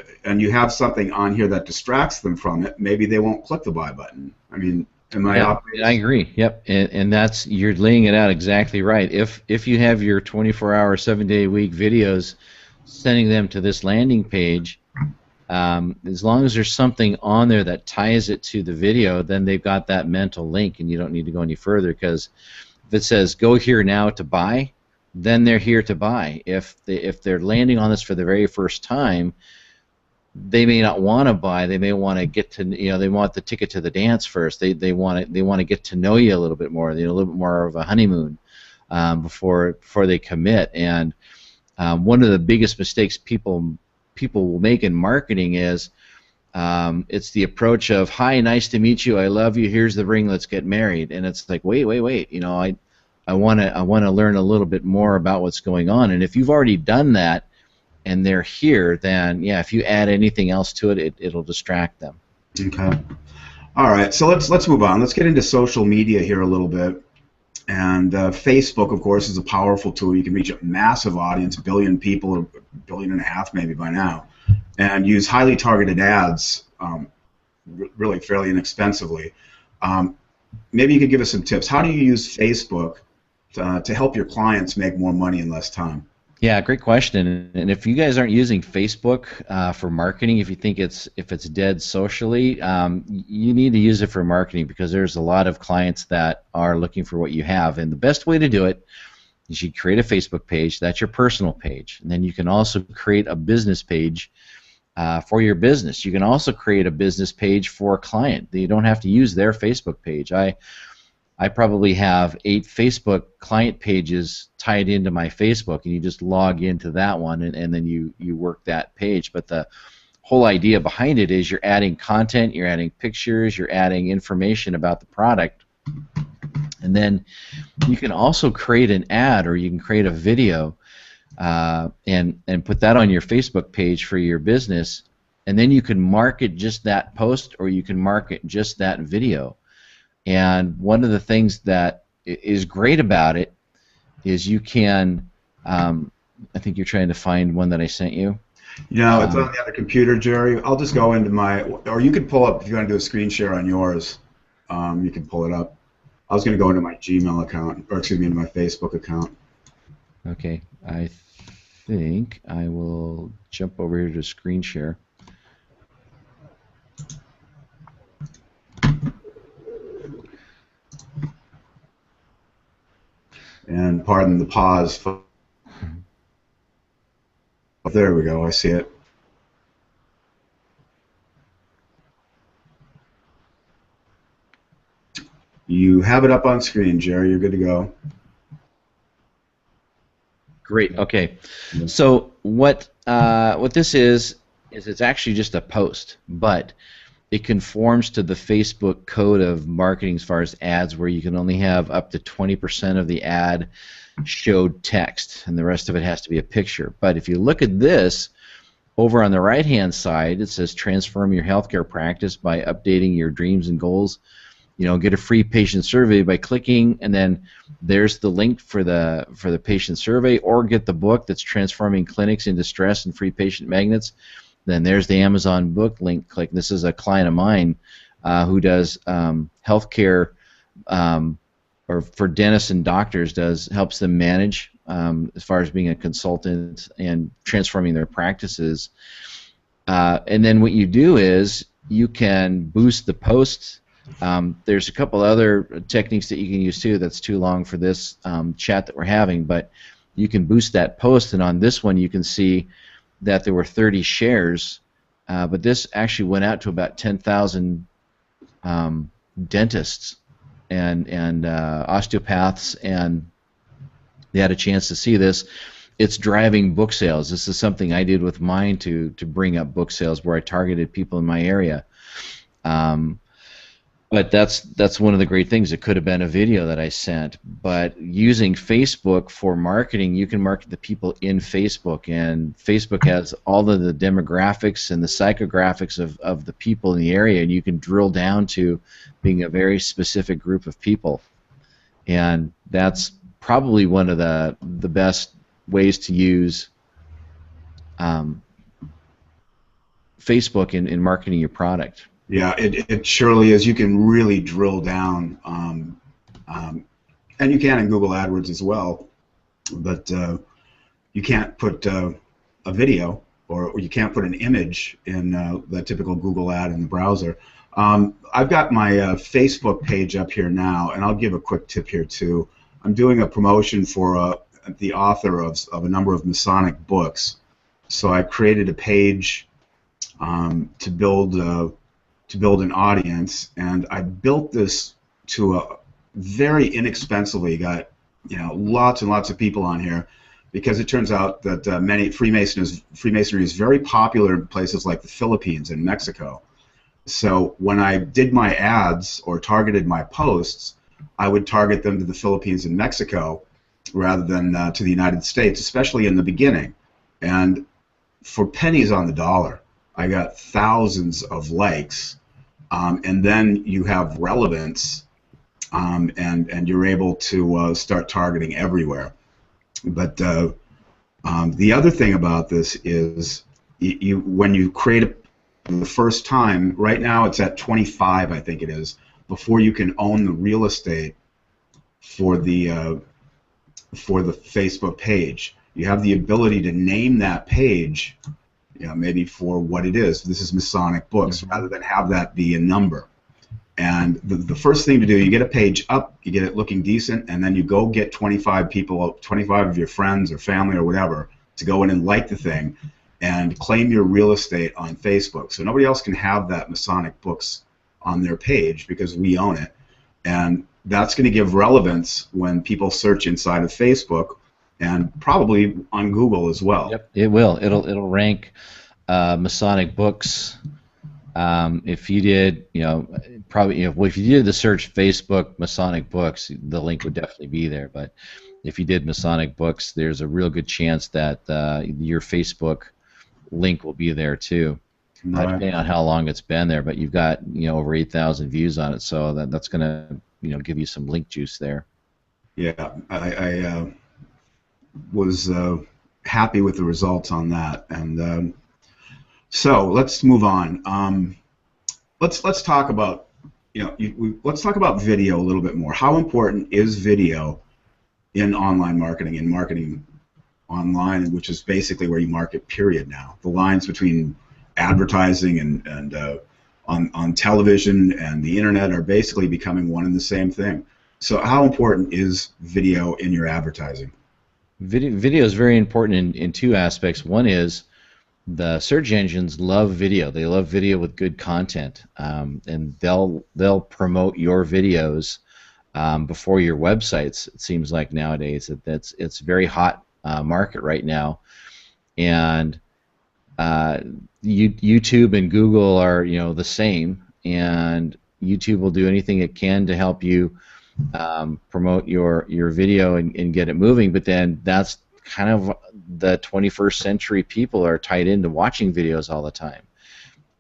have something on here that distracts them from it, maybe they won't click the buy button. I mean, am I obvious? I agree. Yep, and that's, you're laying it out exactly right. If you have your 24-hour, 7-day-a-week videos, sending them to this landing page, as long as there's something on there that ties it to the video, then they've got that mental link, and you don't need to go any further, because if it says go here now to buy, then they're here to buy. If they're landing on this for the very first time, they may not want to buy. They may want to get to, they want the ticket to the dance first. They want to get to know you a little bit more, a little bit more of a honeymoon before they commit. And one of the biggest mistakes people people will make in marketing is it's the approach of, hi, nice to meet you, I love you, here's the ring, let's get married. And it's like, wait, you know, I want to learn a little bit more about what's going on. And if you've already done that and they're here, then yeah, if you add anything else to it, it'll distract them. Okay. All right, so let's move on. Let's get into social media here a little bit. And Facebook, of course, is a powerful tool. You can reach a massive audience, 1 billion people, 1.5 billion maybe by now, and use highly targeted ads, really fairly inexpensively. Maybe you could give us some tips. How do you use Facebook to help your clients make more money in less time? Yeah, great question. And if you guys aren't using Facebook for marketing, if you think if it's dead socially, you need to use it for marketing, because there's a lot of clients that are looking for what you have. And the best way to do it is you create a Facebook page. That's your personal page. And then you can also create a business page for your business. You can also create a business page for a client. You don't have to use their Facebook page. I probably have 8 Facebook client pages tied into my Facebook, and you just log into that one, and then you work that page. But the whole idea behind it is you're adding content, you're adding pictures, you're adding information about the product, and then you can also create an ad, or you can create a video and put that on your Facebook page for your business, and then you can market just that post, or you can market just that video. And one of the things that is great about it is you can, I think you're trying to find one that I sent you. No, it's on the other computer, Jerry. I'll just go into my, or you can pull up, if you want to do a screen share on yours, you can pull it up. I was going to go into my Gmail account, or excuse me, into my Facebook account. Okay, I think I will jump over here to screen share. And pardon the pause. Oh, there we go. I see it. You have it up on screen, Jerry. You're good to go. Great. Okay. So what this is it's actually just a post, but it conforms to the Facebook code of marketing as far as ads, where you can only have up to 20% of the ad showed text, and the rest of it has to be a picture. But if you look at this, over on the right-hand side, it says transform your healthcare practice by updating your dreams and goals. You know, get a free patient survey by clicking, and then there's the link for the patient survey, or get the book that's transforming clinics into stress and free patient magnets. Then there's the Amazon book link. Click. This is a client of mine who does healthcare, or for dentists and doctors, helps them manage as far as being a consultant and transforming their practices. And then what you do is you can boost the posts. There's a couple other techniques that you can use too. That's too long for this chat that we're having, but you can boost that post, and on this one you can see that there were 30 shares, but this actually went out to about 10,000 dentists and osteopaths, and they had a chance to see this. It's driving book sales. This is something I did with mine to bring up book sales, where I targeted people in my area. But that's one of the great things. It could have been a video that I sent, but using Facebook for marketing, you can market the people in Facebook, and Facebook has all of the demographics and the psychographics of the people in the area, and you can drill down to being a very specific group of people. And that's probably one of the best ways to use Facebook in marketing your product. Yeah, it surely is. You can really drill down, and you can in Google AdWords as well, but you can't put a video, or you can't put an image in the typical Google ad in the browser. I've got my Facebook page up here now, and I'll give a quick tip here too. I'm doing a promotion for the author of a number of Masonic books, so I created a page to build an audience, and I built this to a very inexpensively. Got lots and lots of people on here, because it turns out that many Freemasonry is very popular in places like the Philippines and Mexico. So when I did my ads or targeted my posts, I would target them to the Philippines and Mexico rather than to the United States, especially in the beginning. And for pennies on the dollar, I got thousands of likes, and then you have relevance, and you're able to start targeting everywhere. But the other thing about this is when you create it the first time, right now it's at 25, I think it is, before you can own the real estate for the Facebook page. You have the ability to name that page, maybe for what it is. This is Masonic Books, rather than have that be a number. And the first thing to do, you get a page up, you get it looking decent, and then you go get 25 people, 25 of your friends or family or whatever, to go in and like the thing and claim your real estate on Facebook. So nobody else can have that Masonic Books on their page because we own it. And that's going to give relevance when people search inside of Facebook and probably on Google as well. Yep, it will. It'll rank Masonic Books. If you did, probably, if you did the search Facebook Masonic Books, the link would definitely be there. But if you did Masonic Books, there's a real good chance that your Facebook link will be there too. Right. Depending on how long it's been there, but you've got over 8,000 views on it, so that's going to give you some link juice there. Yeah, I was happy with the results on that, and so let's move on. Let's talk about let's talk about video a little bit more. How important is video in online marketing, in marketing online, which is basically where you market, period, now? The lines between advertising and on television and the internet are basically becoming one and the same thing. So how important is video in your advertising? Video is very important in two aspects. One is the search engines love video. They love video with good content, and they'll promote your videos before your websites. It seems like nowadays it's a very hot market right now, and YouTube and Google are the same, and YouTube will do anything it can to help you promote your video and get it moving. But then that's kind of the 21st century. People are tied into watching videos all the time.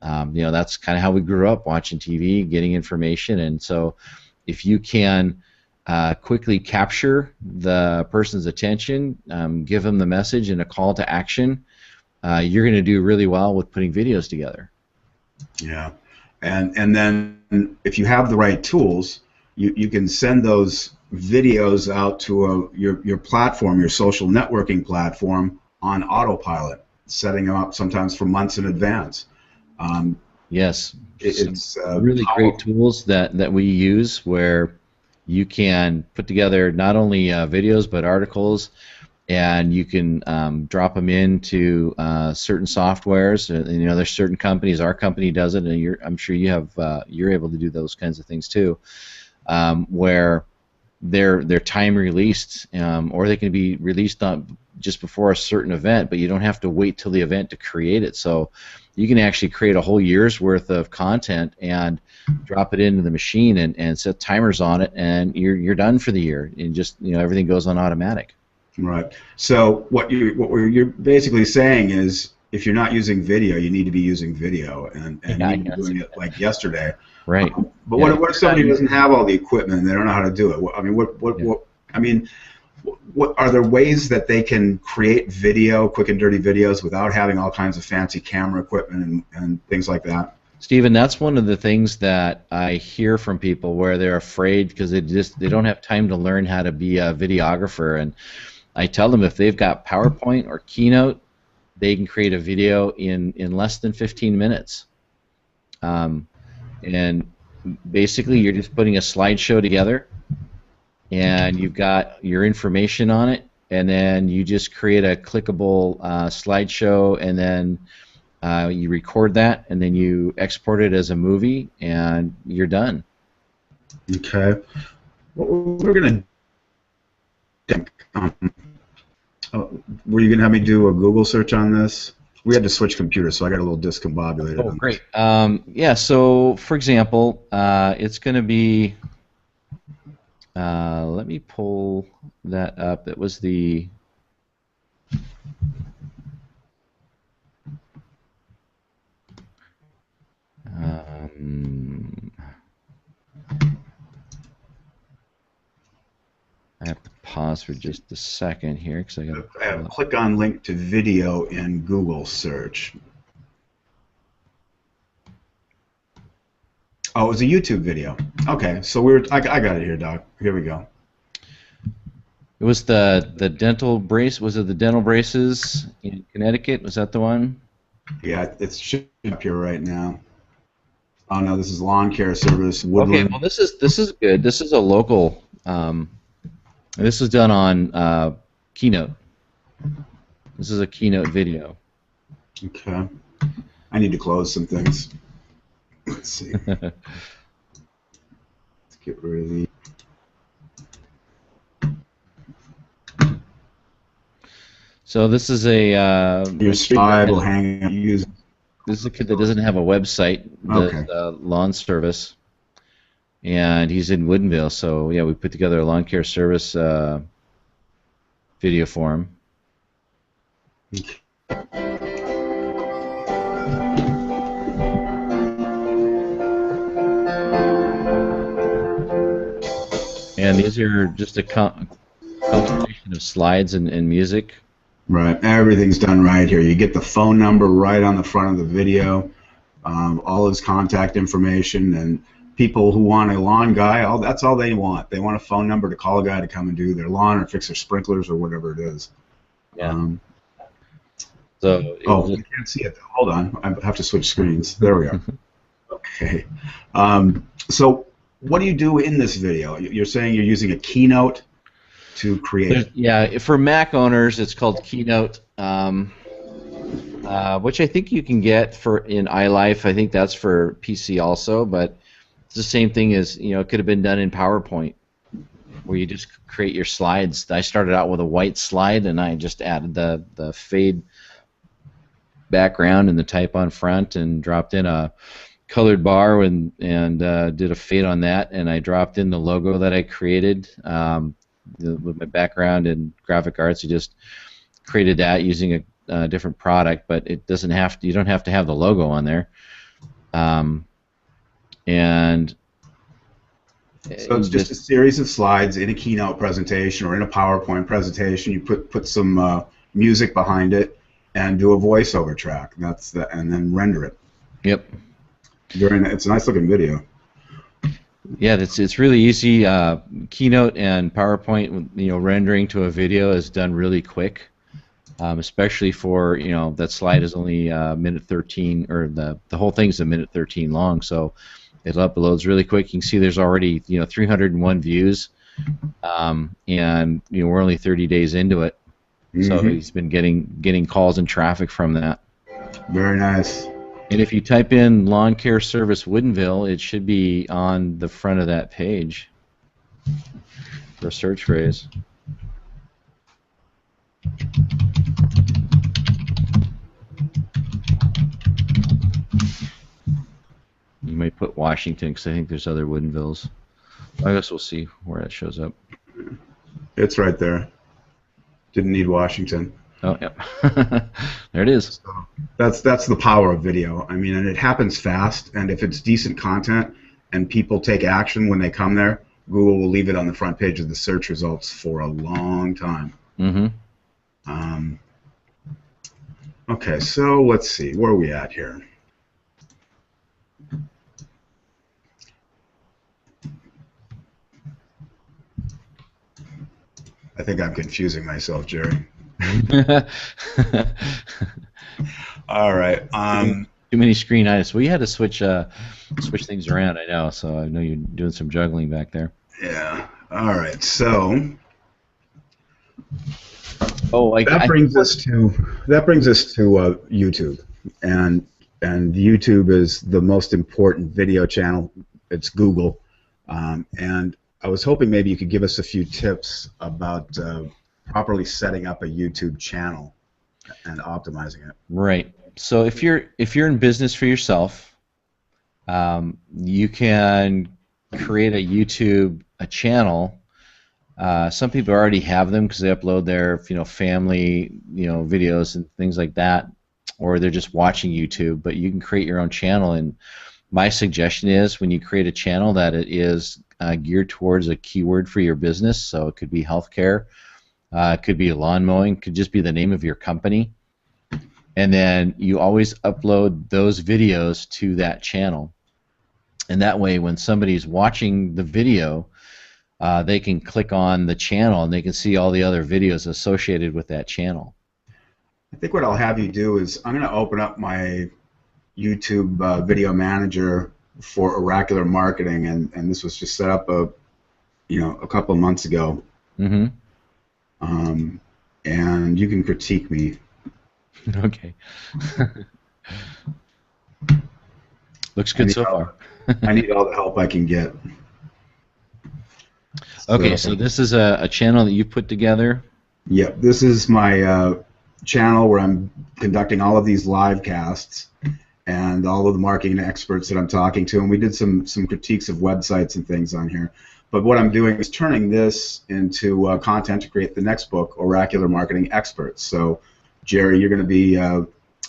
That's kind of how we grew up, watching TV, getting information, and so if you can quickly capture the person's attention, give them the message and a call to action, you're going to do really well with putting videos together. Yeah, and then if you have the right tools, you can send those videos out to your platform, your social networking platform, on autopilot, setting them up sometimes for months in advance. Yes, it's really great tools that we use where you can put together not only videos but articles, and you can drop them into certain softwares. There's certain companies. Our company does it, and I'm sure you're able to do those kinds of things too, where they're time released, or they can be released on just before a certain event, but you don't have to wait till the event to create it. So you can actually create a whole year's worth of content and drop it into the machine and set timers on it, and you're done for the year. And just everything goes on automatic. Right. So what you're basically saying is, if you're not using video, you need to be using video, and you're doing it like yesterday. Right. But what if somebody doesn't have all the equipment and they don't know how to do it? I mean, what are there ways that they can create video, quick and dirty videos, without having all kinds of fancy camera equipment and things like that? Stephen, that's one of the things that I hear from people, where they're afraid because they don't have time to learn how to be a videographer. And I tell them, if they've got PowerPoint or Keynote, they can create a video in less than 15 minutes. And basically, you're just putting a slideshow together, and you've got your information on it, and then you just create a clickable slideshow, and then you record that, and then you export it as a movie, and you're done. Okay. What we're going to think, Were you going to have me do a Google search on this? We had to switch computers, so I got a little discombobulated. Oh, great. Yeah, so for example, it's going to be, let me pull that up. It was the, I have to pause for just a second here because I got to click on link to video in Google search. Oh, it was a YouTube video. Okay, so I got it here, Doc. Here we go. It was the dental brace. Was it the dental braces in Connecticut? Was that the one? Yeah, it's showing up here right now. Oh no, this is lawn care service. Woodland. Okay, well this is good. This is a local. This was done on Keynote. This is a Keynote video. Okay. I need to close some things. Let's see. Let's get rid of the. So this is a. Your slide will hang. Use. This is a kid that doesn't have a website. Okay. The lawn service, and he's in Woodinville. So yeah, we put together a lawn care service video for him. Okay. And these are just a combination of slides and music. Right, everything's done right here. You get the phone number right on the front of the video, all his contact information, and people who want a lawn guy, that's all they want. They want a phone number to call a guy to come and do their lawn or fix their sprinklers or whatever it is. Yeah. You can't see it. Hold on, I have to switch screens. There we are. Okay. So what do you do in this video? You're saying you're using a Keynote to create. Yeah, for Mac owners, it's called Keynote, which I think you can get in iLife. I think that's for PC also, but it's the same thing as, it could have been done in PowerPoint, where you just create your slides. I started out with a white slide, and I just added the fade background and the type on front, and dropped in a colored bar and did a fade on that, and I dropped in the logo that I created. With my background in graphic arts, you just created that using a different product, but it doesn't have to. You don't have to have the logo on there. And so it's just a series of slides in a Keynote presentation or in a PowerPoint presentation. You put some music behind it and do a voiceover track. And then render it. Yep. It's a nice looking video. Yeah, it's really easy. Keynote and PowerPoint, rendering to a video is done really quick, especially for that slide is only minute 13, or the whole thing's a minute 13 long, so it uploads really quick. You can see there's already 301 views, and we're only 30 days into it, so he's been getting calls and traffic from that. Very nice. And if you type in Lawn Care Service Woodinville, it should be on the front of that page for a search phrase. You might put Washington, because I think there's other Woodinvilles. I guess we'll see where that shows up. It's right there. Didn't need Washington. Oh, yeah. There it is. So that's the power of video. I mean, and it happens fast, and if it's decent content and people take action when they come there, Google will leave it on the front page of the search results for a long time. Okay, so let's see. Where are we at here? I think I'm confusing myself, Jerry. All right. Too many screen items. We had to switch things around. I know. So I know you're doing some juggling back there. Yeah. All right. So. That brings us to YouTube, and YouTube is the most important video channel. It's Google, and I was hoping maybe you could give us a few tips about properly setting up a YouTube channel and optimizing it. Right. So if you're in business for yourself, you can create a channel. Some people already have them because they upload their family videos and things like that, or they're just watching YouTube. But you can create your own channel, and my suggestion is when you create a channel that it is geared towards a keyword for your business. So it could be healthcare, it could be lawn mowing, it could just be the name of your company, and then you always upload those videos to that channel. And that way, when somebody's watching the video, they can click on the channel and they can see all the other videos associated with that channel. I think what I'll have you do is I'm going to open up my YouTube video manager for Oracular Marketing, and this was just set up a couple of months ago. Mm-hmm. And you can critique me. Okay. Looks good so far. I need all the help I can get. Okay, so this is a channel that you put together? Yep, this is my channel where I'm conducting all of these live casts and all of the marketing experts that I'm talking to, and we did some critiques of websites and things on here. But what I'm doing is turning this into content to create the next book, Oracular Marketing Experts. So, Jerry, you're going to be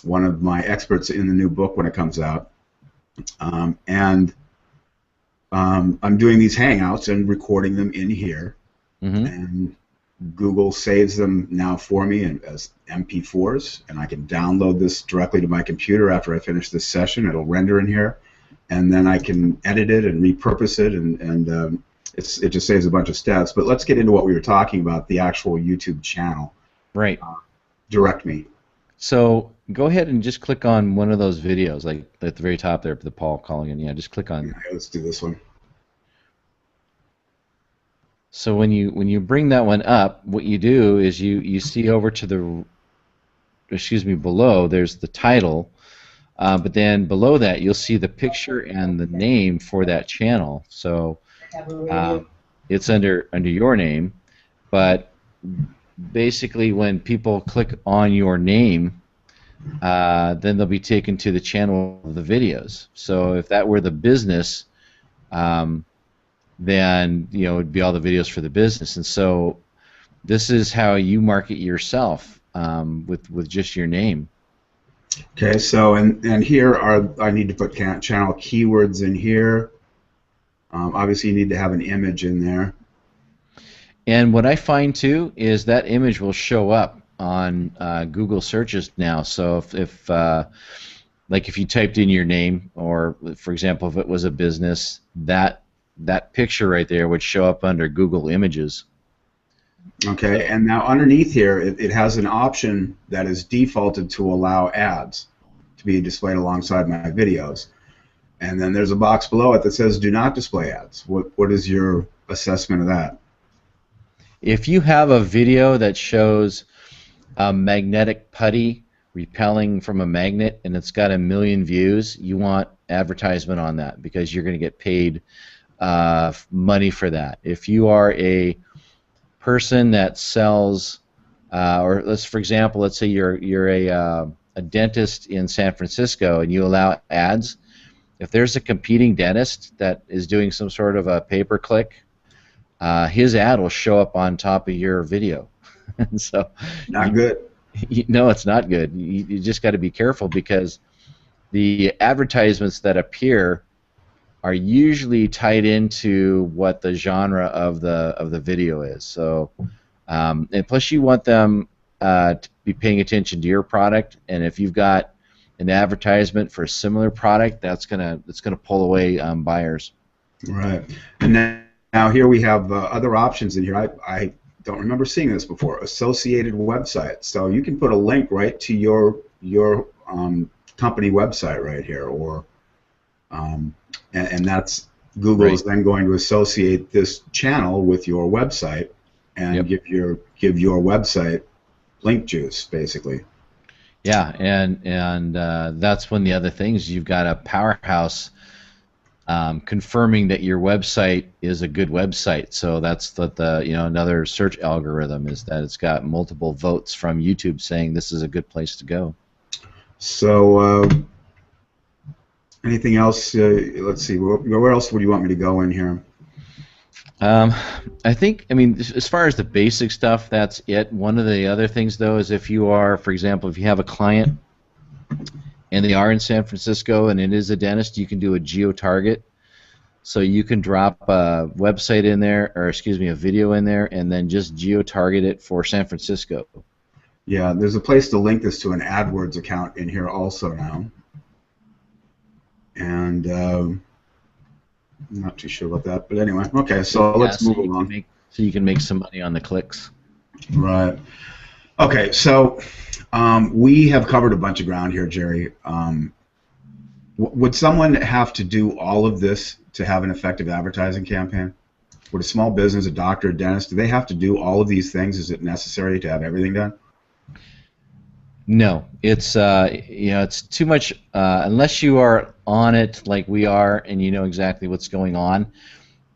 one of my experts in the new book when it comes out. I'm doing these hangouts and recording them in here, and Google saves them now for me as MP4s, and I can download this directly to my computer after I finish this session. It'll render in here, and then I can edit it and repurpose it, and it just saves a bunch of steps. But let's get into what we were talking about, the actual YouTube channel. Right. Direct me. So go ahead and just click on one of those videos, like at the very top there, the Paul calling in. Yeah, just click on. Okay, let's do this one. So when you bring that one up, what you do is you see over to the, below, there's the title, but then below that you'll see the picture and the name for that channel. So it's under your name, but basically when people click on your name, then they'll be taken to the channel of the videos. So if that were the business, then it'd be all the videos for the business. And so this is how you market yourself, with just your name. Okay, so and here I need to put channel keywords in here. Obviously you need to have an image in there. And what I find too is that image will show up on Google searches now. So if like if you typed in your name, or for example if it was a business, that picture right there would show up under Google Images. Okay, and now underneath here it has an option that is defaulted to allow ads to be displayed alongside my videos. And then there's a box below it that says do not display ads. What is your assessment of that? If you have a video that shows a magnetic putty repelling from a magnet and it's got 1 million views, you want advertisement on that because you're going to get paid money for that. If you are a person that sells, or for example, let's say you're a dentist in San Francisco and you allow ads, if there's a competing dentist that is doing some sort of a pay-per-click, his ad will show up on top of your video. And so not good. No, it's not good. You just got to be careful because the advertisements that appear are usually tied into what the genre of the video is. So, and plus you want them to be paying attention to your product. And if you've got an advertisement for a similar product, that's gonna pull away buyers. Right. And now here we have other options in here. I don't remember seeing this before. Associated websites. So you can put a link right to your company website right here, or and that's Google is then going to associate this channel with your website and give your website link juice basically. Yeah, and that's one of the other things. You've got a powerhouse confirming that your website is a good website. So that's the another search algorithm is that it's got multiple votes from YouTube saying this is a good place to go. So anything else? Let's see. Where else would you want me to go in here? I think, as far as the basic stuff, that's it. One of the other things, though, is if you are, for example, if you have a client and they are in San Francisco and it is a dentist, you can do a geo-target. So you can drop a website in there, or excuse me, a video in there, and then just geo-target it for San Francisco. Yeah, there's a place to link this to an AdWords account in here also now. And I'm not too sure about that, but anyway. Okay, so let's move along. So you can make some money on the clicks. Right. Okay, so we have covered a bunch of ground here, Jerry. Would someone have to do all of this to have an effective advertising campaign? Would a small business, a doctor, a dentist, do they have to do all of these things? Is it necessary to have everything done? No, it's it's too much unless you are on it like we are and you know exactly what's going on.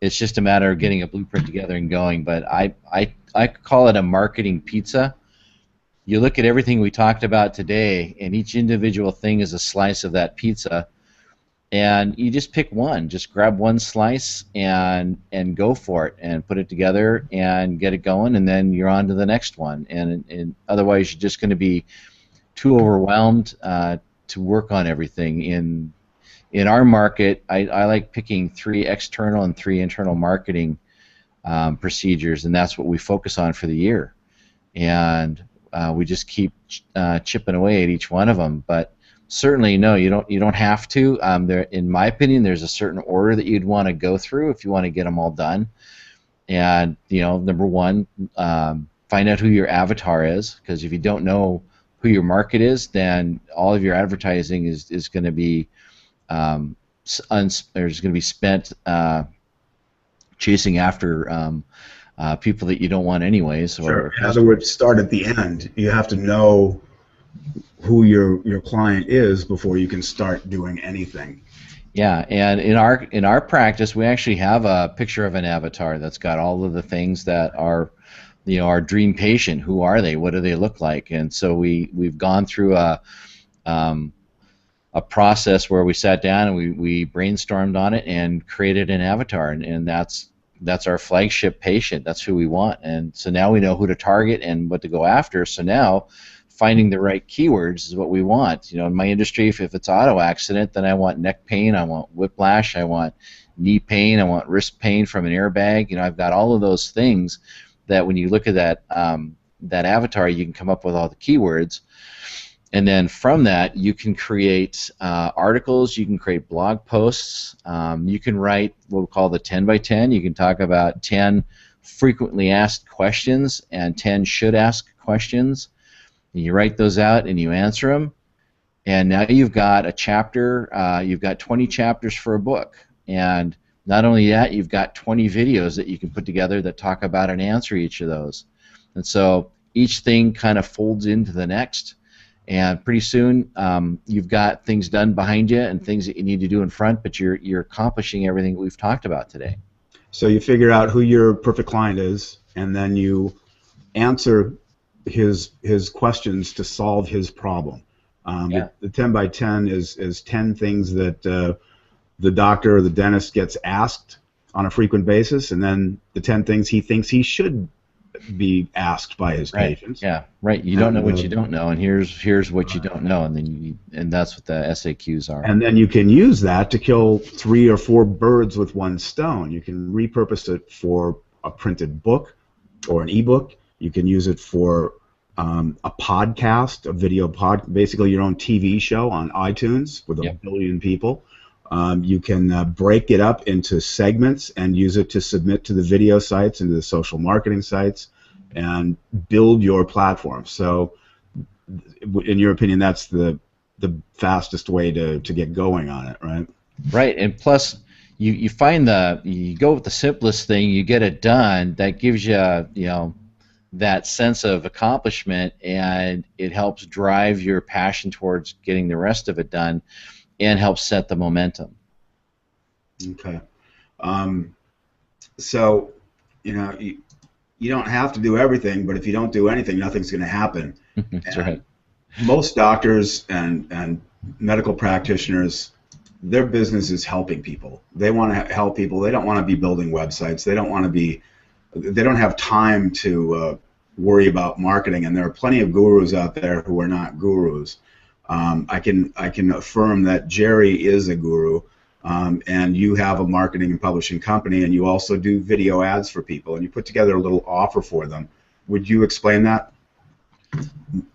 It's just a matter of getting a blueprint together and going. But I call it a marketing pizza. You look at everything we talked about today, and each individual thing is a slice of that pizza, and you just pick one. Just grab one slice and go for it and put it together and get it going, and then you're on to the next one. And otherwise, you're just going to be too overwhelmed to work on everything. In our market, I like picking 3 external and 3 internal marketing procedures, and that's what we focus on for the year. And we just keep chipping away at each one of them. But certainly, no, you don't have to. In my opinion, there's a certain order that you'd want to go through if you want to get them all done. And number one, find out who your avatar is, because if you don't know who your market is, then all of your advertising is going to be spent chasing after people that you don't want anyways. Sure. In other words, start at the end. You have to know who your client is before you can start doing anything. Yeah, and in our practice, we actually have a picture of an avatar that's got all of the things that are, our dream patient. Who are they? What do they look like? And so we've gone through a process where we sat down and we brainstormed on it and created an avatar, and that's our flagship patient. That's who we want. And so now we know who to target and what to go after. So now finding the right keywords is what we want. In my industry, if it's auto accident, then I want neck pain, I want whiplash, I want knee pain, I want wrist pain from an airbag. I've got all of those things that when you look at that avatar, you can come up with all the keywords. And then from that, you can create articles, you can create blog posts, you can write what we call the 10 by 10. You can talk about 10 frequently asked questions and 10 should ask questions. And you write those out and you answer them. And now you've got a chapter, you've got 20 chapters for a book. And not only that, you've got 20 videos that you can put together that talk about and answer each of those. And so each thing kind of folds into the next. And pretty soon, you've got things done behind you and things that you need to do in front, but you're accomplishing everything that we've talked about today. So you figure out who your perfect client is, and then you answer his questions to solve his problem. Yeah. The 10 by 10 is 10 things that the doctor or the dentist gets asked on a frequent basis, and then the 10 things he thinks he should be asked by his patients. Yeah, right. You don't know what you don't know, and here's what you don't know, and then that's what the SAQs are. And then you can use that to kill 3 or 4 birds with one stone. You can repurpose it for a printed book or an ebook. You can use it for a podcast, a video basically your own TV show on iTunes with a billion people. You can break it up into segments and use it to submit to the video sites and to the social marketing sites and build your platform. So in your opinion, that's the fastest way to get going on it, right? Right, and plus you find you go with the simplest thing, you get it done. That gives you that sense of accomplishment, and it helps drive your passion towards getting the rest of it done and helps set the momentum. Okay. Um, so, you know, you don't have to do everything, but if you don't do anything, nothing's going to happen. That's And right. most doctors and medical practitioners, their business is helping people. They want to help people. They don't want to be building websites. They don't want to be. They don't have time to worry about marketing. And there are plenty of gurus out there who are not gurus. I can affirm that Jerry is a guru. And you have a marketing and publishing company, and you also do video ads for people, and you put together a little offer for them. Would you explain that?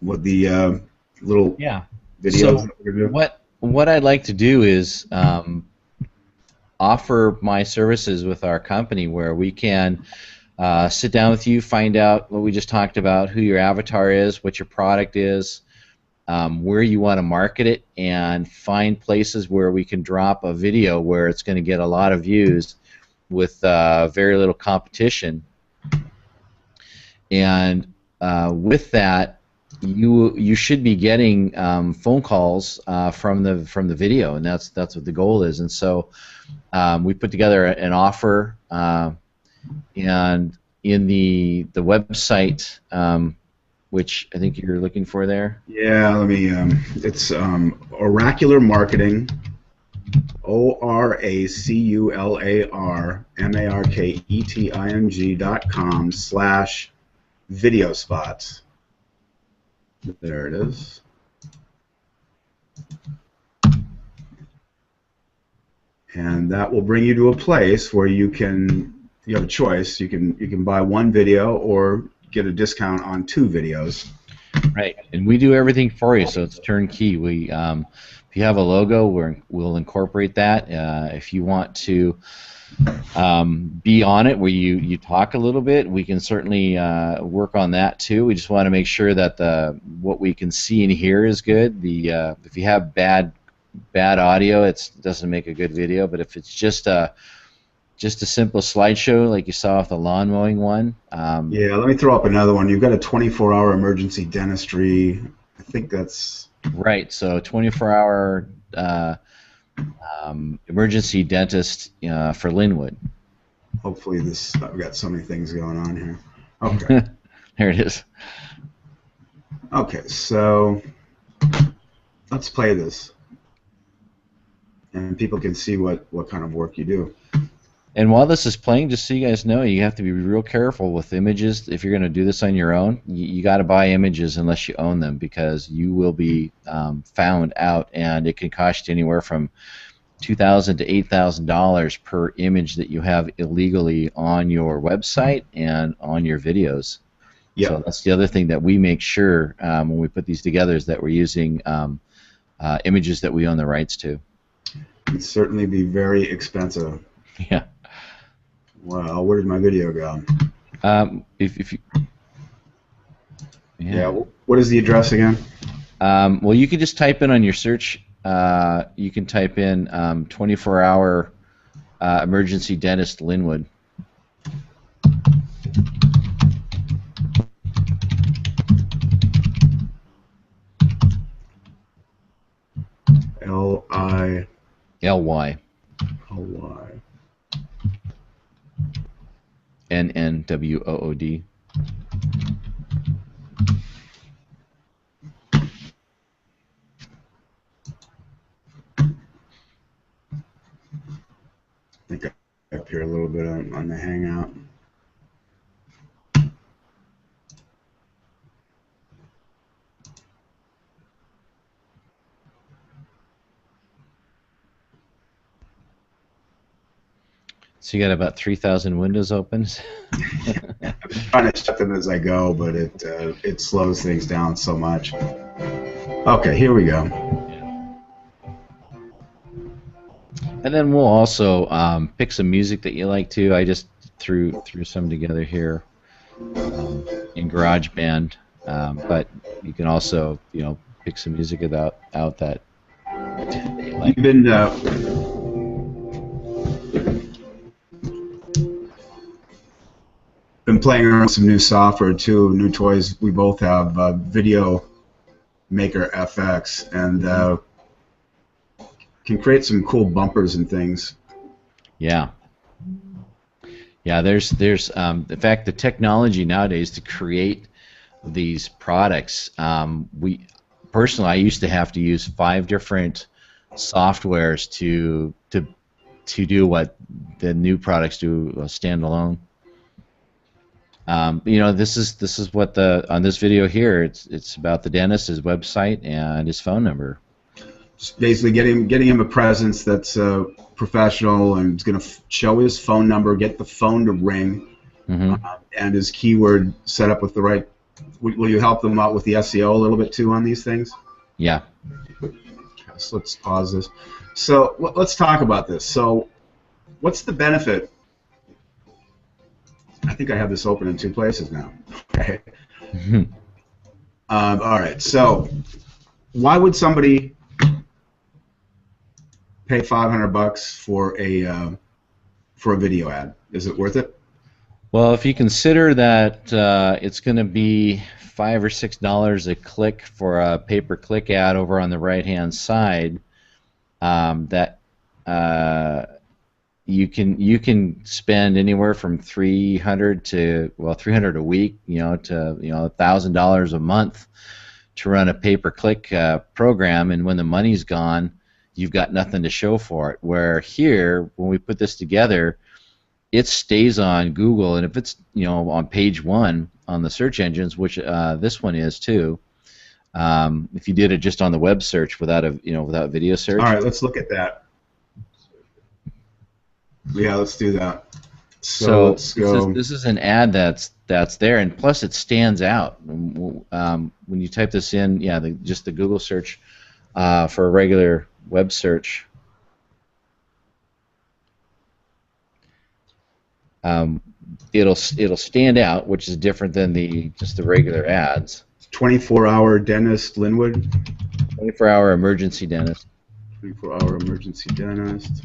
What the little Yeah. videos So that we're gonna do? what I'd like to do is offer my services with our company where we can sit down with you, find out what we just talked about, who your avatar is, what your product is, where you want to market it, and find places where we can drop a video where it's going to get a lot of views with very little competition. And with that, you should be getting phone calls from the video, and that's what the goal is. And so we put together an offer, and in the website, which I think you're looking for there. Yeah, let me. It's Oracular Marketing, ORACULARMARKETING.com/video spots. There it is. And that will bring you to a place where you have a choice. You can buy one video or get a discount on 2 videos. Right, and we do everything for you, so it's turnkey. We, if you have a logo, we'll incorporate that. If you want to be on it, where you talk a little bit, we can certainly work on that too. We just want to make sure that what we can see and hear is good. If you have bad audio, it doesn't make a good video. But if it's just a simple slideshow like you saw with the lawn mowing one. Yeah, let me throw up another one. You've got a 24-hour emergency dentistry. I think that's right. So 24-hour emergency dentist for Linwood. hopefully this. I've got so many things going on here. Okay. There it is. Okay, so let's play this, and people can see what kind of work you do. And while this is playing, just so you guys know, you have to be real careful with images. If you're going to do this on your own, you got to buy images unless you own them, because you will be found out, and it can cost you anywhere from $2,000 to $8,000 per image that you have illegally on your website and on your videos. Yeah. So that's the other thing that we make sure when we put these together, is that we're using images that we own the rights to. It'd certainly be very expensive. Yeah. Well, where did my video go? If you, yeah. What is the address again? Well, you can just type in on your search. You can type in 24-hour emergency dentist Linwood. L-I-L-Y. N-N-W-O-O-D. I think I up here a little bit on the Hangout. So you got about 3,000 windows open. I'm trying to shut them as I go, but it slows things down so much. Okay, here we go. And then we'll also pick some music that you like too. I just threw some together here in GarageBand, but you can also pick some music out that you like. You've been playing around with some new software too, new toys. We both have Video Maker FX, and can create some cool bumpers and things. Yeah. Yeah, there's in fact, the technology nowadays to create these products. Personally, I used to have to use 5 different softwares to do what the new products do standalone. This is what on this video here. It's about the dentist, his website, and his phone number. Just basically getting him a presence that's professional, and it's going to show his phone number, get the phone to ring, and his keyword set up with the right. Will you help them out with the SEO a little bit too on these things? Yeah. So let's pause this. So let's talk about this. So what's the benefit? I think I have this open in 2 places now. Okay. All right. So why would somebody pay $500 for a video ad? Is it worth it? Well, if you consider that it's going to be $5 or $6 a click for a pay-per-click ad over on the right-hand side, that you can spend anywhere from $300 to $300 a week, to $1,000 a month to run a pay-per-click program, and when the money's gone, you've got nothing to show for it. Where here, when we put this together, it stays on Google, and if it's on page 1 on the search engines, which this one is too, if you did it just on the web search without without video search. All right, let's look at that. Yeah, let's do that. So let's go. This is an ad that's there, and plus it stands out when you type this in. Yeah, just the Google search for a regular web search. It'll stand out, which is different than just the regular ads. 24-hour dentist, Linwood. 24-hour emergency dentist. 24-hour emergency dentist.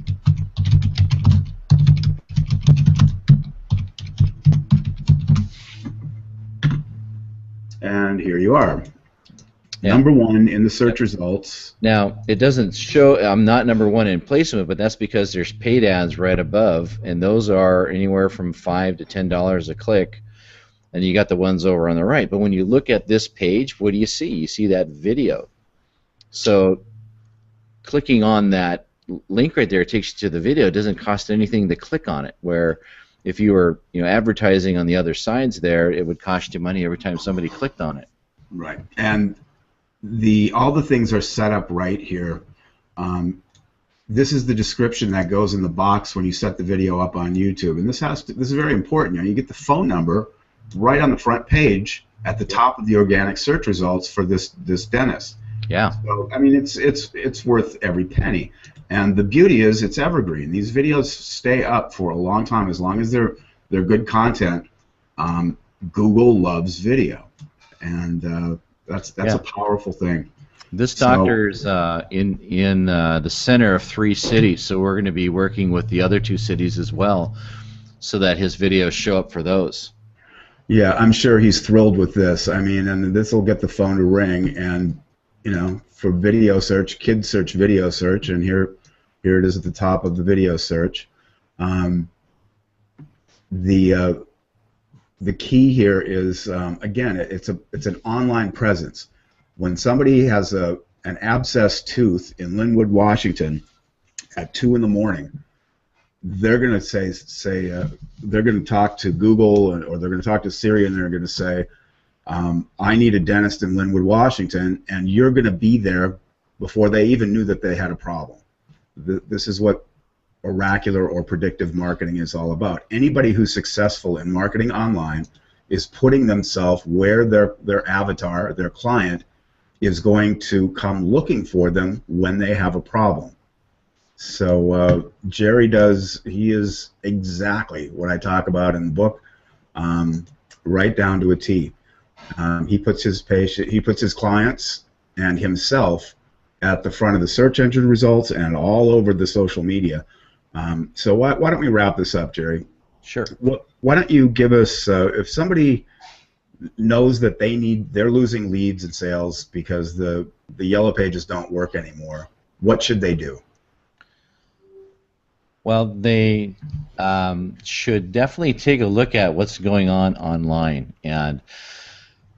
And here you are. Yeah. Number 1 in the search results. Now, it doesn't show, I'm not number 1 in placement, but that's because there's paid ads right above, and those are anywhere from $5 to $10 a click, and you got the ones over on the right. But when you look at this page, what do you see? You see that video. So clicking on that link right there takes you to the video. It doesn't cost anything to click on it, where if you were advertising on the other sides there, it would cost you money every time somebody clicked on it. Right. And all the things are set up right here. This is the description that goes in the box when you set the video up on YouTube, and this is very important. You get the phone number right on the front page at the top of the organic search results for this dentist. Yeah. So I mean, it's worth every penny, and the beauty is it's evergreen. These videos stay up for a long time as long as they're good content. Google loves video, and that's a powerful thing. This doctor's in the center of 3 cities, so we're going to be working with the other 2 cities as well, so that his videos show up for those. Yeah, I'm sure he's thrilled with this. I mean, and this will get the phone to ring, and for video search, kids search video search, and here it is at the top of the video search. The key here is, again, it's an online presence. When somebody has an abscessed tooth in Linwood, Washington, at 2 in the morning, they're going to they're going to talk to Google, or they're going to talk to Siri, and they're going to say, I need a dentist in Linwood, Washington, and you're going to be there before they even knew that they had a problem. This is what oracular or predictive marketing is all about. Anybody who's successful in marketing online is putting themselves where their avatar, their client, is going to come looking for them when they have a problem. So Jerry he is exactly what I talk about in the book, right down to a T. He puts his clients and himself at the front of the search engine results and all over the social media. So why don't we wrap this up, Jerry? Sure. Why don't you give us, if somebody knows that they're losing leads and sales because the yellow pages don't work anymore, what should they do? Well, they should definitely take a look at what's going on online, and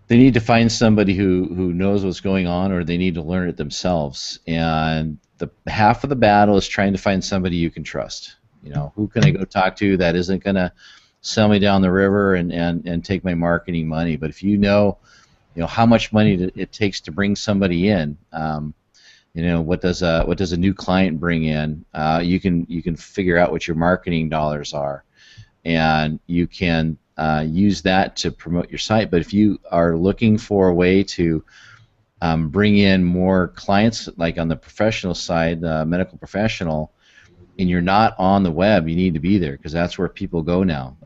they need to find somebody who knows what's going on, or they need to learn it themselves. And the half of the battle is trying to find somebody you can trust. You know, who can I go talk to that isn't going to sell me down the river and take my marketing money? But if you know how much money it takes to bring somebody in, what does a new client bring in? You can figure out what your marketing dollars are, and you can use that to promote your site. But if you are looking for a way to bring in more clients, like on the professional side, medical professional, and you're not on the web, you need to be there, because that's where people go now.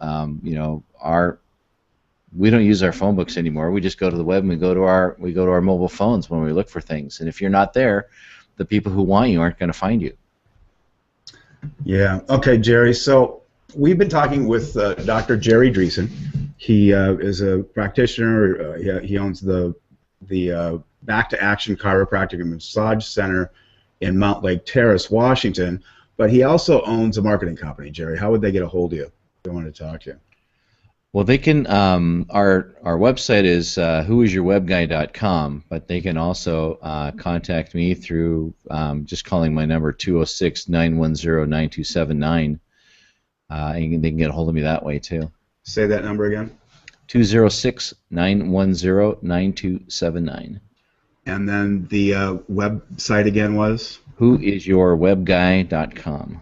We don't use our phone books anymore. We just go to the web and we go to our mobile phones when we look for things. And if you're not there, the people who want you aren't going to find you. Yeah. Okay, Jerry. So we've been talking with Dr. Jerry Dreeson. He is a practitioner. He owns the Back to Action Chiropractic and Massage Center in Mount Lake Terrace, Washington. But he also owns a marketing company. Jerry, how would they get a hold of you if they wanted to talk to you? Well, they can. Our website is whoisyourwebguy.com, but they can also contact me through just calling my number 206-910-9279. And they can get a hold of me that way too. Say that number again. 206-910-9279. And then the website again was? whoisyourwebguy.com.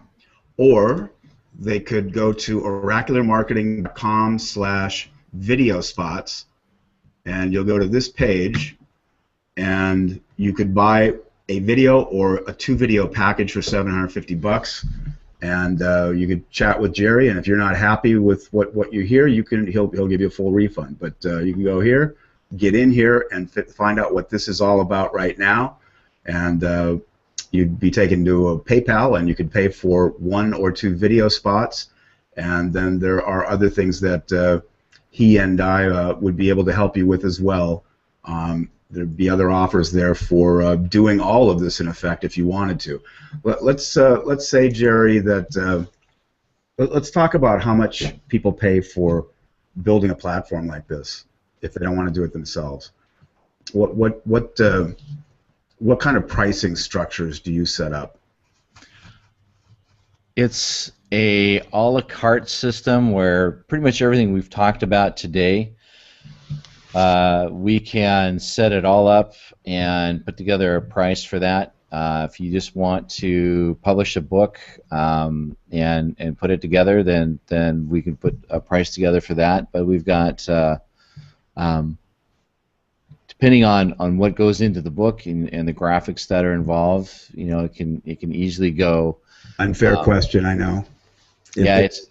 Or they could go to oracularmarketing.com/video spots, and you'll go to this page, and you could buy a video or a 2-video package for $750, and you could chat with Jerry. And if you're not happy with what you hear, he'll give you a full refund. But you can go here, get in here, and find out what this is all about right now, and you'd be taken to a PayPal, and you could pay for 1 or 2 video spots, and then there are other things that he and I would be able to help you with as well. There'd be other offers there for doing all of this in effect if you wanted to. Let's say, Jerry, that let's talk about how much people pay for building a platform like this if they don't want to do it themselves. What kind of pricing structures do you set up? It's a a la carte system where pretty much everything we've talked about today, we can set it all up and put together a price for that. If you just want to publish a book and put it together, then we can put a price together for that. But we've got depending on what goes into the book and the graphics that are involved, it can easily go. Unfair question, I know. It's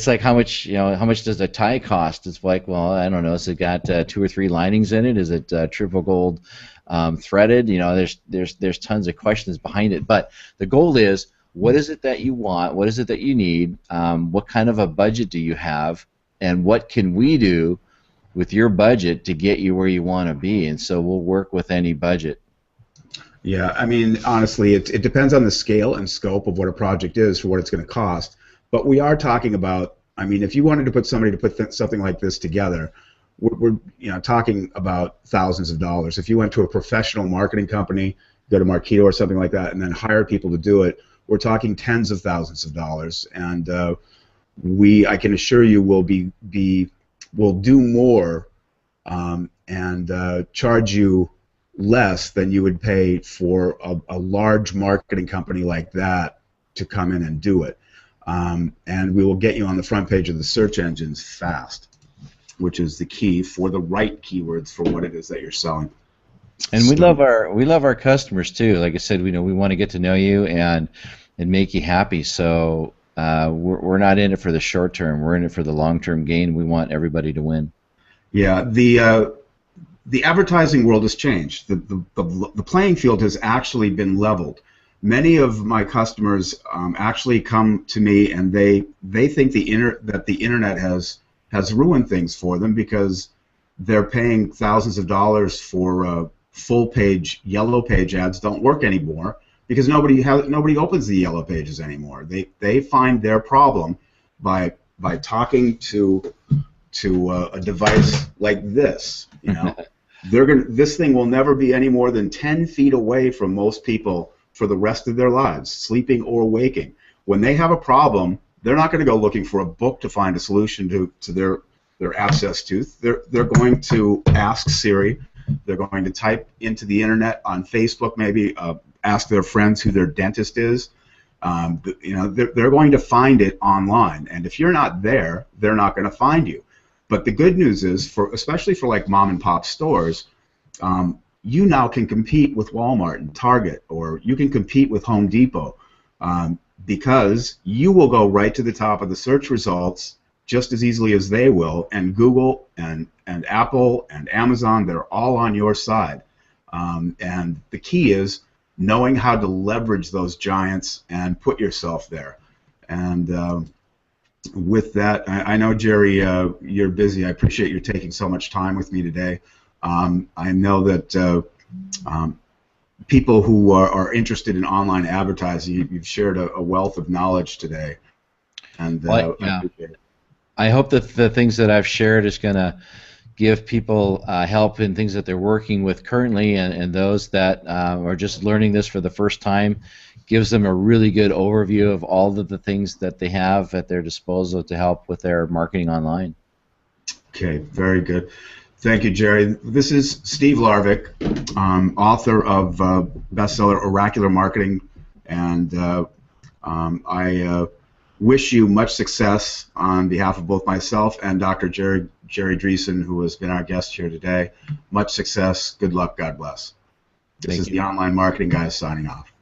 like how much does a tie cost? It's like, well, I don't know. Has it got 2 or 3 linings in it? Is it triple gold threaded? There's tons of questions behind it. But the goal is, what is it that you want? What is it that you need? What kind of a budget do you have? And what can we do with your budget to get you where you want to be? And so we'll work with any budget. Yeah, I mean, honestly, it depends on the scale and scope of what a project is for what it's going to cost. But we are talking about, I mean, if you wanted to put somebody to put something like this together, we're talking about thousands of dollars. If you went to a professional marketing company, go to Marketo or something like that, and then hire people to do it, we're talking tens of thousands of dollars. And I can assure you, we'll do more and charge you less than you would pay for a large marketing company like that to come in and do it. And we will get you on the front page of the search engines fast, which is the key for the right keywords for what it is that you're selling. And we love our customers too. Like I said, we want to get to know you and make you happy. So we're not in it for the short term. We're in it for the long term gain. We want everybody to win. Yeah, the advertising world has changed. The playing field has actually been leveled. Many of my customers actually come to me and they think that the internet has ruined things for them because they're paying thousands of dollars for full page yellow page ads don't work anymore because nobody opens the yellow pages anymore. They find their problem by talking to a device like this. You know, this thing will never be any more than 10 feet away from most people for the rest of their lives, sleeping or waking. When they have a problem, they're not going to go looking for a book to find a solution to their abscess tooth. They're going to ask Siri. They're going to type into the internet on Facebook, maybe ask their friends who their dentist is. You know, they're going to find it online, and if you're not there, they're not going to find you. But the good news is, especially for like mom and pop stores, you now can compete with Walmart and Target, or you can compete with Home Depot, because you will go right to the top of the search results just as easily as they will, and Google and Apple and Amazon, they're all on your side. And the key is knowing how to leverage those giants and put yourself there. And with that, I know, Jerry, you're busy. I appreciate you taking so much time with me today. I know that people who are interested in online advertising, you've shared a wealth of knowledge today. And well, yeah. I hope that the things that I've shared is going to give people help in things that they're working with currently, and those that are just learning this for the first time, gives them a really good overview of all of the things that they have at their disposal to help with their marketing online. Okay, very good. Thank you, Jerry. This is Steve Larvik, author of bestseller Oracular Marketing, and I wish you much success on behalf of both myself and Dr. Jerry Dreeson, who has been our guest here today. Much success. Good luck. God bless. This is the Online Marketing Guys signing off.